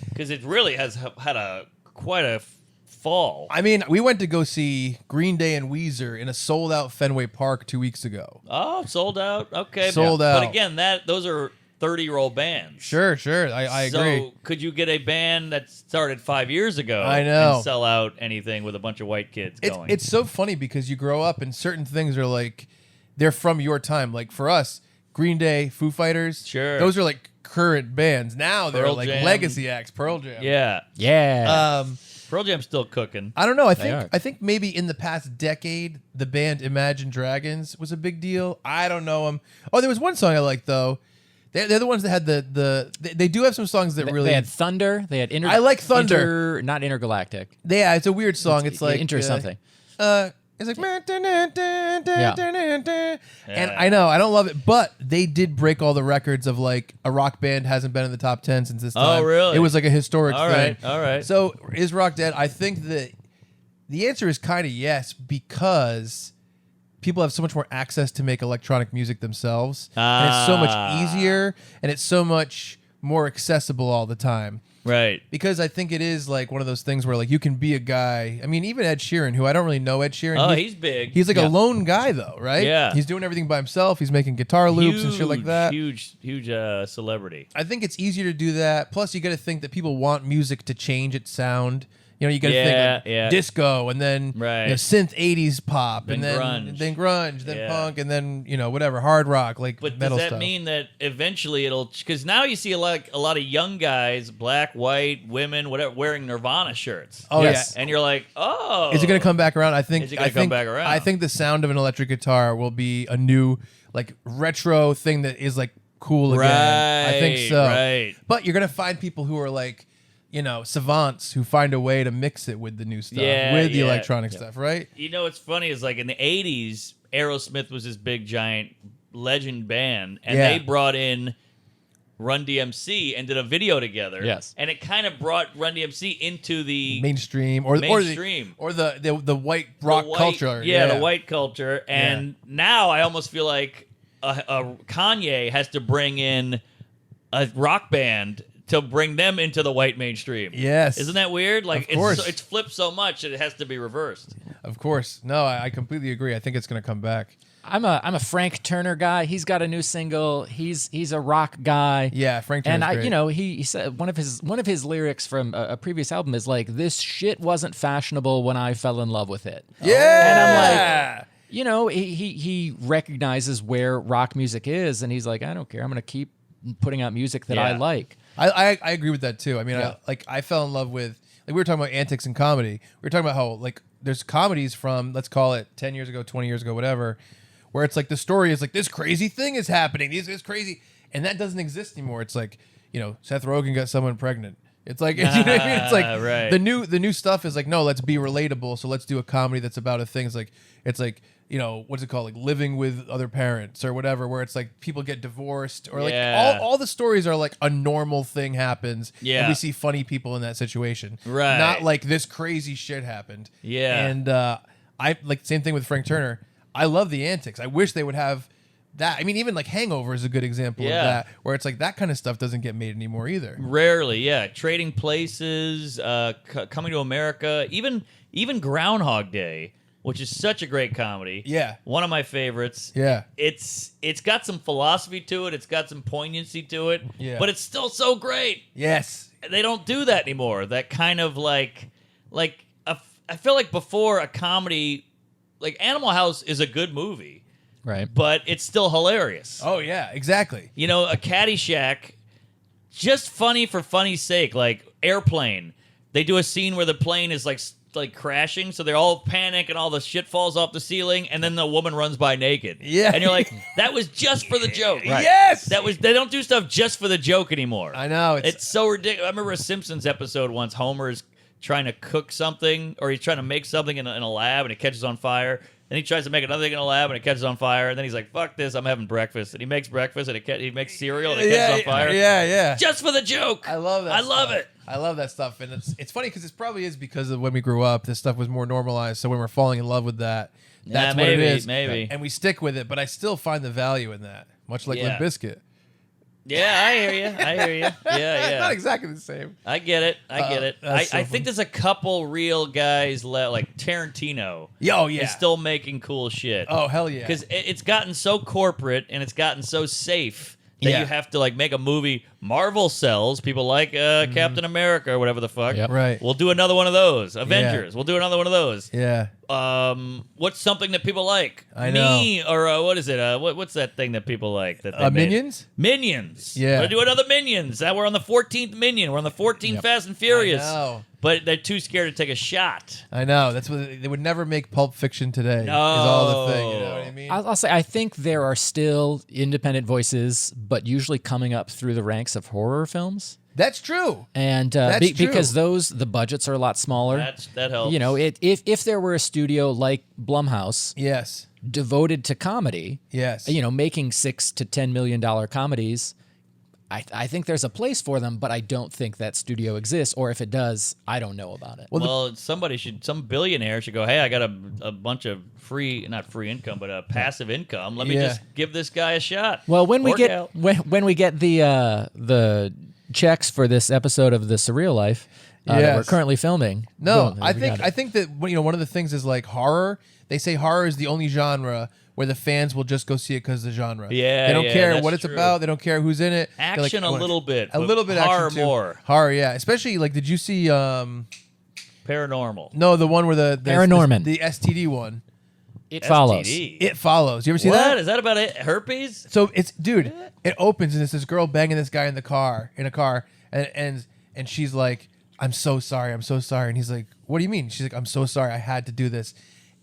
Because it really has had quite a fall. I mean, we went to go see Green Day and Weezer in a sold-out Fenway Park 2 weeks ago. Oh, sold out. Okay, Sold out. But again, those are 30-year-old bands. Sure, I agree. So could you get a band that started 5 years ago? I know. And sell out anything with a bunch of white kids going? It's so funny because you grow up and certain things are they're from your time. Like for us, Green Day, Foo Fighters, Sure. those are current bands. Now they're Pearl Jam. legacy acts, Pearl Jam. Yeah. Yeah. Pearl Jam's still cooking. I don't know. They are. I think maybe in the past decade, the band Imagine Dragons was a big deal. I don't know them. Oh, there was one song I liked though. They're the ones that had they do have some songs that really. They had Thunder. They had I like Thunder. not Intergalactic. Yeah, it's a weird song. It's like Inter something. It's like and I know I don't love it, but they did break all the records of a rock band hasn't been in the top 10 since this time. Oh, really? It was a historic All thing. right, all right. So is rock dead? I think that the answer is kind of yes, because people have so much more access to make electronic music themselves, and it's so much easier and it's so much more accessible all the time. Right. Because I think it is one of those things where you can be a guy. I mean, even Ed Sheeran, who I don't really know Ed Sheeran. Oh, he's big. He's a lone guy though, right? Yeah. He's doing everything by himself. He's making guitar loops and shit like that. Huge celebrity. I think it's easier to do that. Plus, you got to think that people want music to change its sound. You got to think disco and then synth 80s pop Then and then grunge. then punk and then whatever hard rock But metal does that stuff. mean that eventually it'll? Because now you see a lot of young guys, black, white, women, whatever, wearing Nirvana shirts. Oh Yes. yeah. And you're like, oh, Is it going to come back around? I think. Is it gonna come back around? I think the sound of an electric guitar will be a new, retro thing that is cool again. I think so. Right. But you're going to find people who are savants who find a way to mix it with the new stuff, with the electronic stuff, right? You know what's funny is in the 80s, Aerosmith was this big giant legend band, and they brought in Run DMC and did a video together. Yes. And it kind of brought Run DMC into the mainstream mainstream. or the white rock culture. Yeah, the white culture. And now I almost feel like a Kanye has to bring in a rock band to bring them into the white mainstream. Yes. Isn't that weird? Of course. It's flipped so much that it has to be reversed. Of course. No, I completely agree. I think it's going to come back. I'm a Frank Turner guy. He's got a new single. He's a rock guy. Yeah, Frank Turner's and great. you know, he said one of his lyrics from a previous album is like, "This shit wasn't fashionable when I fell in love with it." Yeah. And I'm like, you know, he recognizes where rock music is, and he's like, I don't care. I'm gonna keep putting out music that I like. I agree with that too. I mean, I fell in love with, like, we were talking about antics and comedy. We were talking about how, like, there's comedies from, let's call it 10 years ago, 20 years ago, whatever, where it's like the story is like, this crazy thing is happening. This crazy, and that doesn't exist anymore. It's like, you know, Seth Rogen got someone pregnant. It's like, you know what I mean? It's like right. the new stuff is like, no, let's be relatable. So let's do a comedy that's about a thing. It's like, you know, what's it called? Like living with other parents or whatever, where it's like people get divorced or like all the stories are like a normal thing happens. Yeah. And we see funny people in that situation. Right. Not like this crazy shit happened. Yeah. And I like, same thing with Frank Turner. I love the antics. I wish they would have that. I mean, even like Hangover is a good example of that, where it's like that kind of stuff doesn't get made anymore either. Rarely, yeah. Trading Places, Coming to America, even Groundhog Day, which is such a great comedy. Yeah. One of my favorites. Yeah. It's got some philosophy to it. It's got some poignancy to it. Yeah. But it's still so great. Yes. They don't do that anymore. That kind of like I feel like before a comedy, like Animal House is a good movie. Right. But it's still hilarious. Oh, yeah, exactly. You know, a Caddyshack, just funny for funny's sake. Like Airplane, they do a scene where the plane is like crashing, so they all panic and all the shit falls off the ceiling, and then the woman runs by naked. Yeah. And you're like, that was just for the joke. Right. Yes! They don't do stuff just for the joke anymore. I know. It's so ridiculous. I remember a Simpsons episode once, Homer's trying to cook something, or he's trying to make something in a lab, and it catches on fire. Then he tries to make another thing in a lab, and it catches on fire. And then he's like, fuck this, I'm having breakfast. And he makes breakfast, and he makes cereal, and it catches on fire. Yeah. Just for the joke. I love that. I love it. I love that stuff, and it's funny because it probably is because of when we grew up, this stuff was more normalized. So when we're falling in love with that, that's what it is. Maybe. And we stick with it, but I still find the value in that, much like Limp Bizkit. Yeah, I hear you. Yeah. Not exactly the same. I get it. I so think there's a couple real guys like Tarantino. Oh, yeah. Is still making cool shit. Oh, hell yeah. Because it's gotten so corporate and it's gotten so safe that you have to like make a movie. Marvel sells people like Captain America or whatever the fuck. Yep. Right. We'll do another one of those. Avengers. We'll do another one of those. Yeah. What's something that people like? I know. Me or what is it? What's that thing that people like? That they made? Minions? Minions. Yeah. We'll do another Minions. Now we're on the 14th Minion. We're on the 14th Fast and Furious. I know. But they're too scared to take a shot. I know. That's what they would never make Pulp Fiction today. No. Is all the thing. You know what I mean? I'll say I think there are still independent voices, but usually coming up through the ranks of horror films. That's true. And That's true. because the budgets are a lot smaller. That helps. You know, if there were a studio like Blumhouse, Yes. devoted to comedy, Yes. you know, making $6 to $10 million comedies, I think there's a place for them, but I don't think that studio exists, or if it does, I don't know about it. Well, some billionaire should go, hey, I got a bunch of not free income, but passive income. Let me just give this guy a shot. Well, when we Or get gal. when we get the checks for this episode of The Surreal Life that we're currently filming. No, boom, I we got think it. that, you know, one of the things is like horror. They say horror is the only genre where the fans will just go see it because of the genre. Yeah, they don't care that's what it's true. about. They don't care who's in it. They're like, Action I a wanna- little bit. a but little bit horror action too. more. Horror, yeah. Especially like, did you see? Paranormal. No, the one where the Paranorman. the STD one. It follows. STD. It follows. You ever see What? that? Is that about herpes? So it's, dude, it opens and it's this girl banging this guy in a car, and she's like, I'm so sorry, and he's like, what do you mean? She's like, I'm so sorry, I had to do this.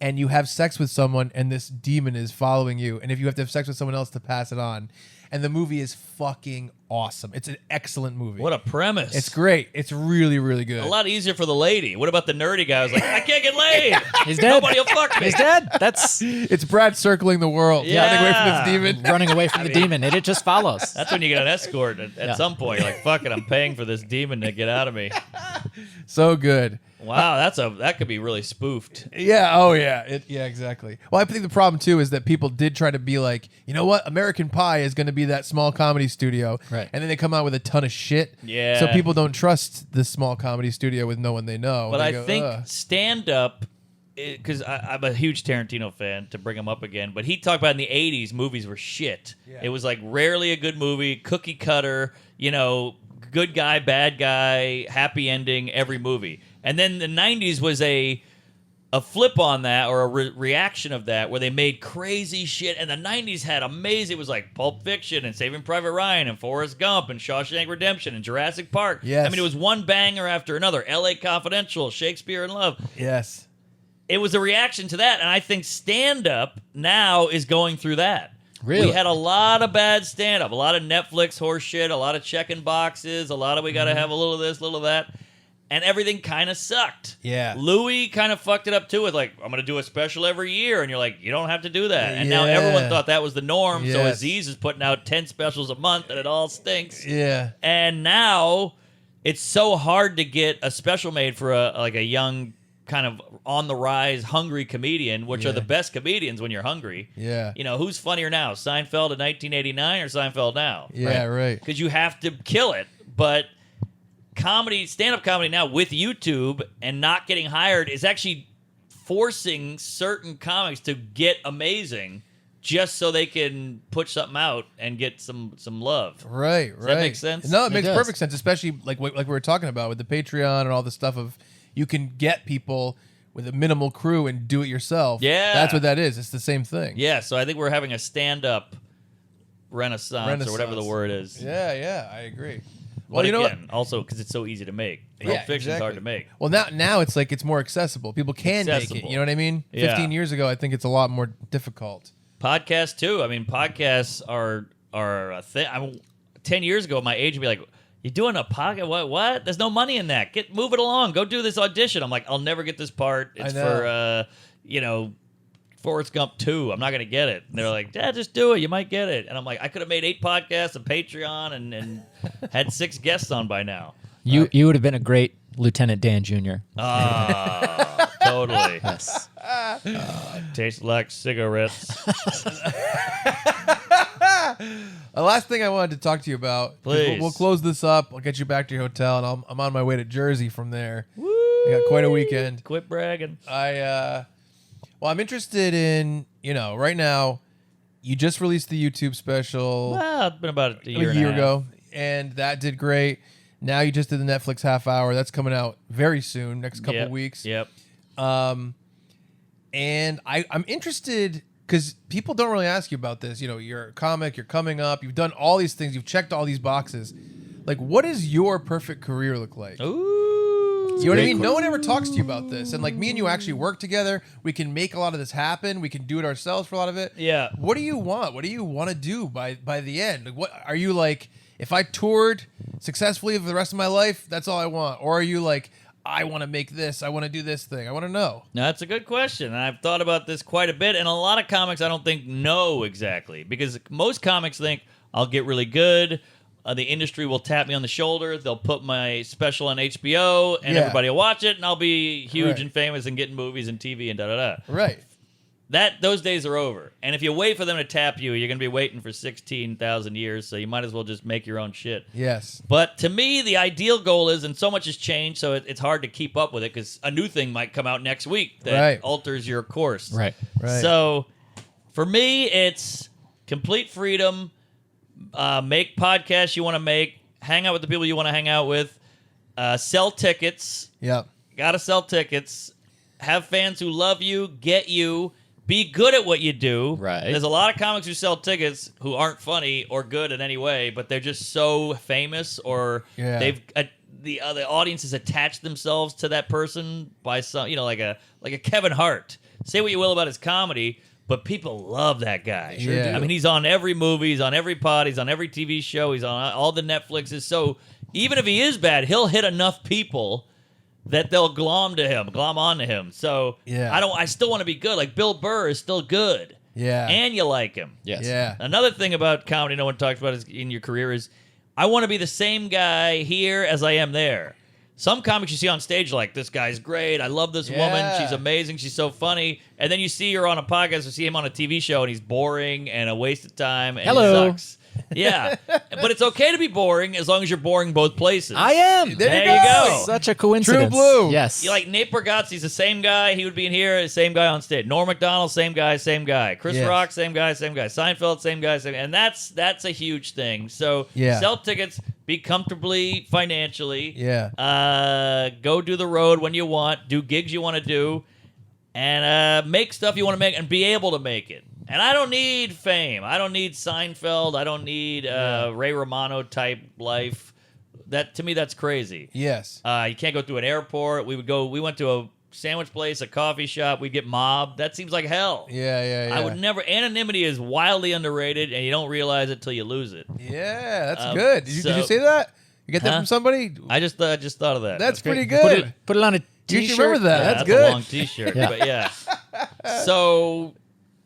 And you have sex with someone, and this demon is following you, and if you have to have sex with someone else to pass it on, and the movie is fucking awesome. It's an excellent movie. What a premise. It's great. It's really, really good. A lot easier for the lady. What about the nerdy guy who's like, I can't get laid. He's dead. Nobody will fuck me. He's dead. That's It's Brad circling the world, Yeah. running away from this demon. running away from the demon. It just follows. That's when you get an escort at some point. You're like, fuck it, I'm paying for this demon to get out of me. So good. Wow, that could be really spoofed. Yeah. Oh, yeah. Yeah, exactly. Well, I think the problem too is that people did try to be like, you know what, American Pie is going to be that small comedy studio, Right. And then they come out with a ton of shit. Yeah. So people don't trust the small comedy studio with no one they know. But They I go, think "Ugh." stand-up because I'm a huge Tarantino fan, to bring him up again, but he talked about in the 80s, movies were shit. Yeah. It was like rarely a good movie, cookie cutter, good guy, bad guy, happy ending, every movie. And then the 90s was a flip on that, or a reaction of that, where they made crazy shit. And the 90s had amazing, it was like Pulp Fiction and Saving Private Ryan and Forrest Gump and Shawshank Redemption and Jurassic Park. Yes. I mean, it was one banger after another. LA Confidential, Shakespeare in Love. Yes. It was a reaction to that. And I think stand-up now is going through that. Really? We had a lot of bad stand-up, a lot of Netflix horse shit, a lot of checking boxes, a lot of we got to have a little of this, little of that. And everything kind of sucked. Yeah. Louis kind of fucked it up too with like, I'm going to do a special every year. And you're like, you don't have to do that. And now everyone thought that was the norm. So Yes. Aziz is putting out 10 specials a month and it all stinks. Yeah. And now it's so hard to get a special made for a young kind of on the rise, hungry comedian, which are the best comedians when you're hungry. Yeah. Who's funnier now, Seinfeld in 1989 or Seinfeld now? Yeah, right. Because you have to kill it. But stand-up comedy now with YouTube and not getting hired is actually forcing certain comics to get amazing just so they can put something out and get some love. Right, Does that make sense? No, it makes does. perfect sense, especially like we were talking about with the Patreon and all the stuff of you can get people with a minimal crew and do it yourself. Yeah. That's what that is. It's the same thing. Yeah, so I think we're having a stand-up renaissance or whatever the word is. Yeah, I agree. Well, you know what? again, also because it's so easy to make. Pulp Yeah, Fiction's exactly. hard to make. Well, now it's like it's more accessible. People can make it. Accessible. You know what I mean? Yeah. 15 years ago, I think it's a lot more difficult. Podcasts too. I mean, podcasts are a thing. 10 years ago, my agent would be like, "You doing a podcast? What? There's no money in that. Move it along. Go do this audition." I'm like, "I'll never get this part. It's for Forrest Gump 2. I'm not gonna get it." And they're like, "Yeah, just do it. You might get it." And I'm like, I could have made 8 podcasts, a Patreon, and had 6 guests on by now. You would have been a great Lieutenant Dan Jr. Ah, totally. Yes. Tastes like cigarettes. The last thing I wanted to talk to you about. 'Cause Please. We'll close this up. I'll get you back to your hotel, and I'm on my way to Jersey from there. I got quite a weekend. Quit bragging. I'm interested in, right now, you just released the YouTube special Well, it's been about a year, ago, and that did great. Now you just did the Netflix half hour. That's coming out very soon, next couple weeks. Yep. And I'm interested because people don't really ask you about this. You're a comic, you're coming up, you've done all these things, you've checked all these boxes. Like, what does your perfect career look like? Ooh. You know what I mean? No one ever talks to you about this. And like me and you actually work together. We can make a lot of this happen. We can do it ourselves for a lot of it. Yeah. What do you want? What do you want to do by the end? Like, what are you like? If I toured successfully for the rest of my life, that's all I want. Or are you like, I want to make this. I want to do this thing. I want to know. Now, that's a good question. And I've thought about this quite a bit. And a lot of comics I don't think know exactly. Because most comics think, I'll get really good. The industry will tap me on the shoulder. They'll put my special on HBO. And everybody will watch it. And I'll be huge and famous and getting movies and TV and da-da-da. Right. Those days are over. And if you wait for them to tap you, you're going to be waiting for 16,000 years. So you might as well just make your own shit. Yes. But to me, the ideal goal is, and so much has changed, so it's hard to keep up with it because a new thing might come out next week that alters your course. Right. So for me, it's complete freedom. Make podcasts you want to make. Hang out with the people you want to hang out with. Sell tickets. Yep. Got to sell tickets. Have fans who love you, get you. Be good at what you do. Right. There's a lot of comics who sell tickets who aren't funny or good in any way, but they're just so famous, or they've the audience has attached themselves to that person by some, like a Kevin Hart. Say what you will about his comedy, but people love that guy. Sure do. I mean, he's on every movie, he's on every pod, he's on every TV show, he's on all the Netflixes. So even if he is bad, he'll hit enough people that they'll glom on to him. So I still want to be good. Like Bill Burr is still good. Yeah. And you like him. Yes. Yeah. Another thing about comedy no one talks about in your career is I want to be the same guy here as I am there. Some comics you see on stage like, this guy's great. I love this woman. She's amazing. She's so funny. And then you see her on a podcast or see him on a TV show and he's boring and a waste of time and he sucks. Yeah, but it's okay to be boring as long as you're boring both places. I am. There you go. Such a coincidence. True blue. Yes. You like Nate Bargatze's the same guy. He would be in here, same guy on stage. Norm Macdonald, same guy, same guy. Chris Yes. Rock, same guy, same guy. Seinfeld, same guy, same guy. And that's a huge thing. So Yeah. sell tickets, be comfortably financially. Yeah. Go do the road when you want. Do gigs you want to do. And make stuff you want to make and be able to make it. And I don't need fame. I don't need Seinfeld. I don't need Ray Romano type life. That to me, that's crazy. Yes. You can't go through an airport. We went to a sandwich place, a coffee shop. We'd get mobbed. That seems like hell. Yeah. I would never. Anonymity is wildly underrated, and you don't realize it till you lose it. Yeah, that's good. Did you so- say that? You get that Huh? from somebody? I just thought of that. That's pretty Put good. it on a You t-shirt. should remember that. Yeah, That's a good. long T-shirt, but yeah. So,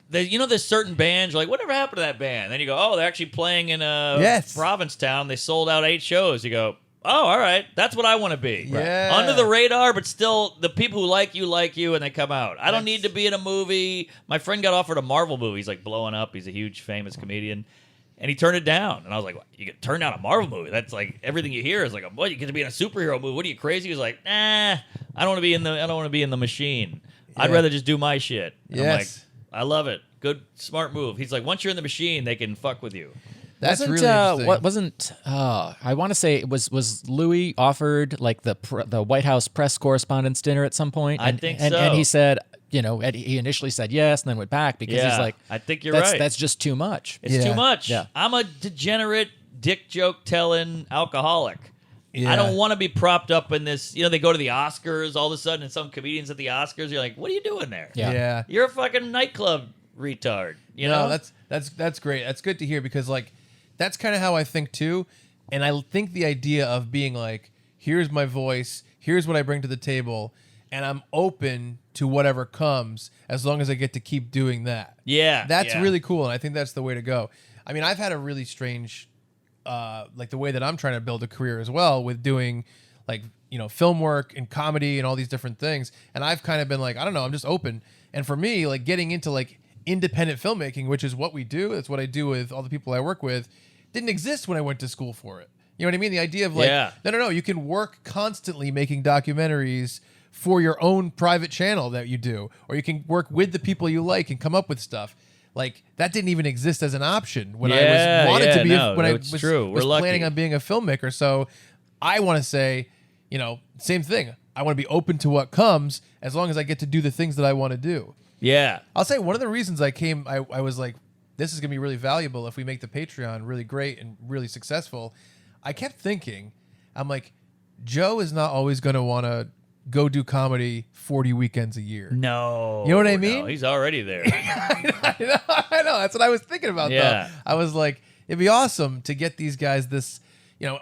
there's certain bands. You're like, whatever happened to that band? Then you go, oh, they're actually playing in Yes. Provincetown. They sold out 8 shows. You go, oh, all right, that's what I want to be. Yeah. Under the radar, but still, the people who like you, and they come out. I don't need to be in a movie. My friend got offered a Marvel movie. He's like blowing up. He's a huge famous comedian. And he turned it down. And I was like, you can turn down a Marvel movie? That's like everything you hear is like, what, you get to be in a superhero movie? What are you, crazy? He was like, nah, I don't want to be in the machine. I'd Yeah. rather just do my shit. And I'm like, Yes. I love it. Good, smart move. He's like, once you're in the machine, they can fuck with you. That's Wasn't, really interesting. What wasn't? I want to say it was Louis offered like the White House press correspondence dinner at some point. I And, think and, so. And he said, he initially said yes, and then went back because he's Yeah, like, I think you're that's, right. That's just too much. It's Yeah. too much. Yeah. I'm a degenerate, dick joke telling alcoholic. Yeah. I don't want to be propped up in this. They go to the Oscars all of a sudden, and some comedians at the Oscars, you're like, what are you doing there? Yeah. Yeah. You're a fucking nightclub retard. You know? No, that's great. That's good to hear because like that's kind of how I think too. And I think the idea of being like, here's my voice, here's what I bring to the table, and I'm open to whatever comes as long as I get to keep doing that. Yeah. That's yeah. really cool, and I think that's the way to go. I mean, I've had a really strange like the way that I'm trying to build a career as well with doing like, film work and comedy and all these different things. And I've kind of been like, I don't know, I'm just open. And for me, like getting into like independent filmmaking, which is what we do, that's what I do with all the people I work with, didn't exist when I went to school for it. You know what I mean? The idea of like, Yeah. no, you can work constantly making documentaries for your own private channel that you do, or you can work with the people you like and come up with stuff. Like that didn't even exist as an option when I wanted to be when I was planning on being a filmmaker. So I want to say, same thing. I want to be open to what comes as long as I get to do the things that I want to do. Yeah. I'll say one of the reasons I was like, this is going to be really valuable if we make the Patreon really great and really successful. I kept thinking, I'm like, Joe is not always going to want to go do comedy 40 weekends a year. No. You know what I mean? No, he's already there. I know. That's what I was thinking about, Yeah. though. I was like, it'd be awesome to get these guys this,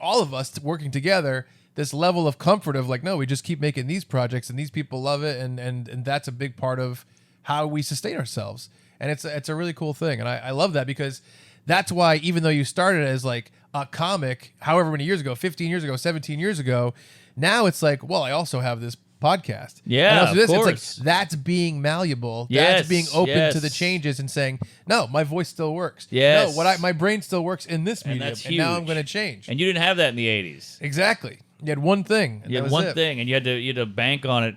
all of us working together, this level of comfort of like, no, we just keep making these projects and these people love it. And that's a big part of how we sustain ourselves. And it's a really cool thing. And I love that because that's why even though you started as like a comic, however many years ago, 15 years ago, 17 years ago, now it's like, well, I also have this podcast. Yeah, and also of this, course. It's like that's being malleable. Yes, That's being open yes. to the changes and saying, no, my voice still works. Yes. No, my brain still works in this And medium. that's And now I'm huge. going to change. And you didn't have that in the 80s. Exactly. You had one thing. And You that had was one it. thing, and you had to bank on it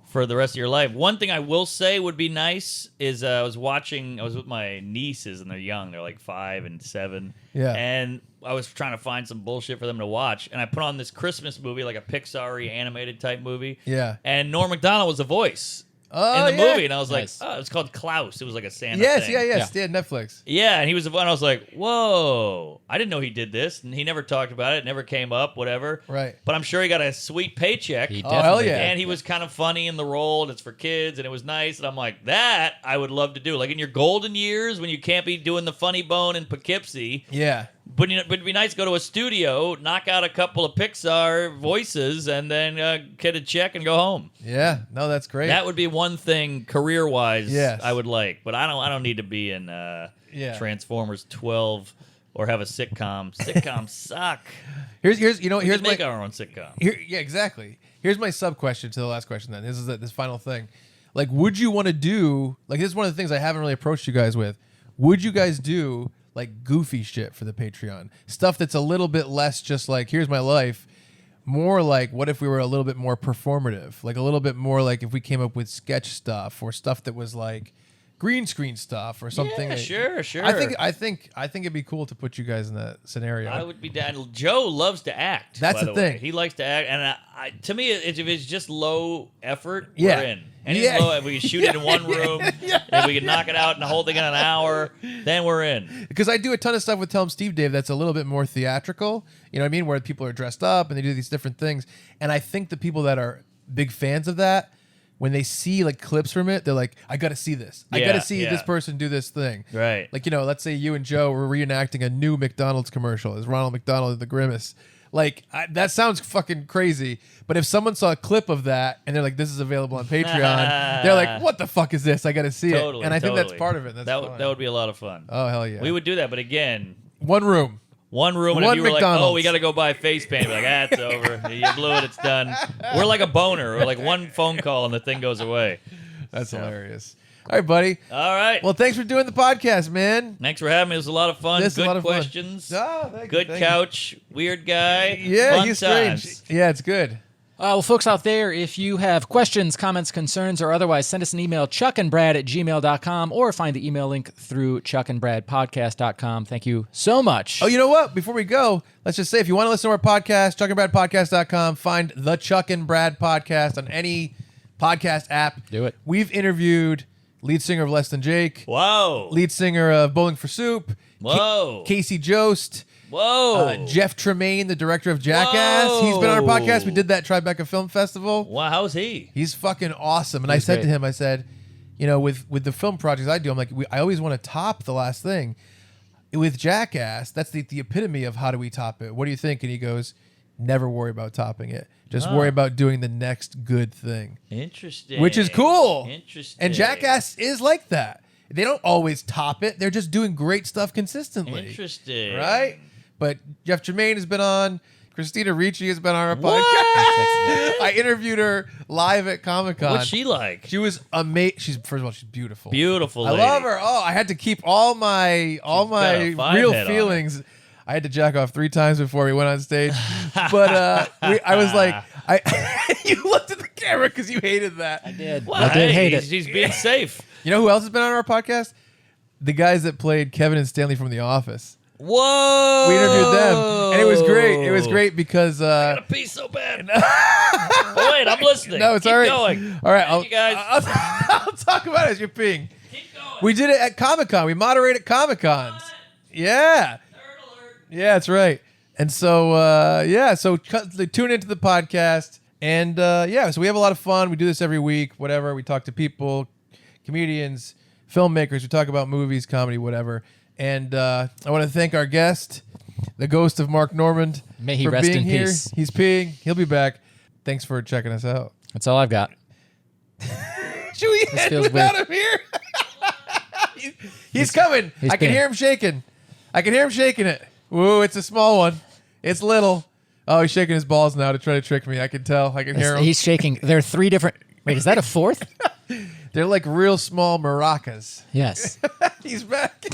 for the rest of your life. One thing I will say would be nice is I was with my nieces, and they're young. They're like 5 and 7. Yeah. And I was trying to find some bullshit for them to watch, and I put on this Christmas movie, like a Pixar-y animated type movie. Yeah. And Norm Macdonald was the voice Oh, in the yeah. movie, and I was Nice. like, oh, it's called Klaus. It was like a Santa Yes, thing. yeah. Netflix. Yeah, and he was the one. I was like, "Whoa! I didn't know he did this." And he never talked about it. Never came up. Whatever. Right. But I'm sure he got a sweet paycheck. He Oh, hell definitely yeah. did. And he was kind of funny in the role, and it's for kids, and it was nice. And I'm like, that I would love to do. Like in your golden years when you can't be doing the funny bone in Poughkeepsie, Yeah. but it'd be nice to go to a studio, knock out a couple of Pixar voices, and then get a check and go home. Yeah. No, that's great. That would be one thing career-wise Yes. I would like, but I don't need to be in Transformers 12 or have a sitcom. Sitcoms suck. here's We here's could make my our own sitcom. yeah, exactly. Here's my sub question to the last question. Then this is this final thing. Like, would you want to do like this is one of the things I haven't really approached you guys with. Would you guys do like goofy shit for the Patreon. Stuff that's a little bit less just like, here's my life. More like, what if we were a little bit more performative? Like a little bit more like if we came up with sketch stuff or stuff that was like green screen stuff or something. Yeah, sure. I think it'd be cool to put you guys in that scenario. I would be down. Joe loves to act. That's by the way. thing. He likes to act, and to me, if it's just low effort, Yeah. we're in. Anything low, if we can shoot it in one room, if we can knock it out and the whole thing in an hour, then we're in. Because I do a ton of stuff with Tell 'em Steve Dave that's a little bit more theatrical. You know what I mean? Where people are dressed up and they do these different things. And I think the people that are big fans of that, when they see like clips from it, they're like, I got to see this. I got to see this person do this thing. Right. Like, you know, let's say you and Joe were reenacting a new McDonald's commercial as Ronald McDonald in The Grimace. Like, that sounds fucking crazy. But if someone saw a clip of that and they're like, this is available on Patreon, they're like, what the fuck is this? I got to see it. And I think that's part of it. That's that would be a lot of fun. Oh, hell yeah. We would do that, but again, one room. And One if you were McDonald's. like, oh, we got to go buy face paint, be like, it's over. You blew it, it's done. We're like a boner. We're like one phone call and the thing goes away. That's hilarious. All right, buddy. All right. Well, thanks for doing the podcast, man. Thanks for having me. It was a lot of fun. This is a Good lot of fun. questions. Oh, thank you, Good thank you. couch. Weird guy. Yeah, Fun he's strange. times. Yeah, it's good. Well, folks out there, if you have questions, comments, concerns, or otherwise, send us an email, chuckandbrad@gmail.com, or find the email link through chuckandbradpodcast.com. Thank you so much. Oh, you know what? Before we go, let's just say if you want to listen to our podcast, chuckandbradpodcast.com, find the Chuck and Brad podcast on any podcast app. Do it. We've interviewed lead singer of Less Than Jake. Whoa. Lead singer of Bowling for Soup. Whoa. Casey Jost. Whoa. Jeff Tremaine, the director of Jackass. Whoa. He's been on our podcast. We did that Tribeca Film Festival. Wow, how's he? He's fucking awesome. And I He's said great. to him, I said, you know, with the film projects I do, I'm like, I always want to top the last thing. With Jackass, that's the epitome of how do we top it? What do you think? And he goes, never worry about topping it. Just worry about doing the next good thing. Interesting. Which is cool. Interesting. And Jackass is like that. They don't always top it. They're just doing great stuff consistently. Interesting. Right? But Jeff Tremaine has been on. Christina Ricci has been on our podcast. I interviewed her live at Comic-Con. What's she like? She was amazing. First of all, she's beautiful. Beautiful I lady. love her. Oh, I had to keep all my got a five real head on feelings. I had to jack off 3 times before we went on stage. But I was like, you looked at the camera because you hated that. I did. Well, I did hate it. He's being safe. You know who else has been on our podcast? The guys that played Kevin and Stanley from The Office. Whoa. We interviewed them, and it was great. It was great because I gotta pee so bad. Oh, wait, I'm listening. No, it's Keep all right. going. All right, Thank you guys. I'll talk about it as you're peeing. Keep going. We did it at Comic-Con. We moderate at Comic-Cons. Yeah. Nerd alert. Yeah, that's right. And so, so tune into the podcast. And, so we have a lot of fun. We do this every week, whatever. We talk to people, comedians, filmmakers. We talk about movies, comedy, whatever. And I want to thank our guest, the ghost of Mark Normand. May he for rest being in here. peace. He's peeing. He'll be back. Thanks for checking us out. That's all I've got. Should we This end feels without weird. him here? He's coming. he's I can been- hear him shaking. I can hear him shaking it. Woo, it's a small one. It's little. Oh, he's shaking his balls now to try to trick me. I can tell. I can hear him. He's shaking. There are 3 different. Wait, is that a 4th? They're like real small maracas. Yes. He's back.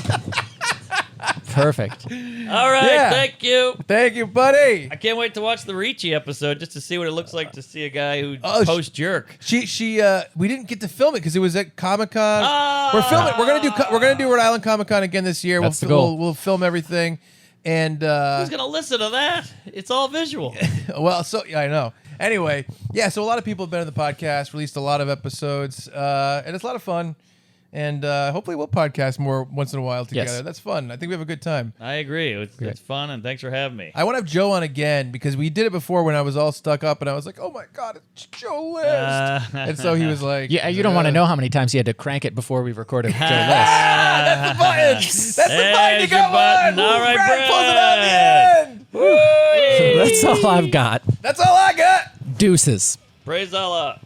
Perfect. All right, Yeah. thank you. Thank you, buddy. I can't wait to watch the Ricci episode just to see what it looks like to see a guy who Oh, post jerk. We didn't get to film it because it was at Comic-Con. Ah. We're filming. We're gonna do Rhode Island Comic-Con again this year. That's the goal. We'll film everything. And Who's gonna listen to that? It's all visual. well, so yeah, I know. Anyway, yeah, so a lot of people have been on the podcast, released a lot of episodes, and it's a lot of fun. And hopefully we'll podcast more once in a while together. Yes. That's fun. I think we have a good time. I agree. It's fun, and thanks for having me. I want to have Joe on again because we did it before when I was all stuck up and I was like, oh my God, it's Joe List. And so he was like, Yeah, you don't want to know how many times he had to crank it before we recorded Joe List. That's the button. That's the button. You There's got your button. one. All right, Brad pulls it Brad. out at the end. That's all I've got. That's all I got. Deuces. Praise Allah.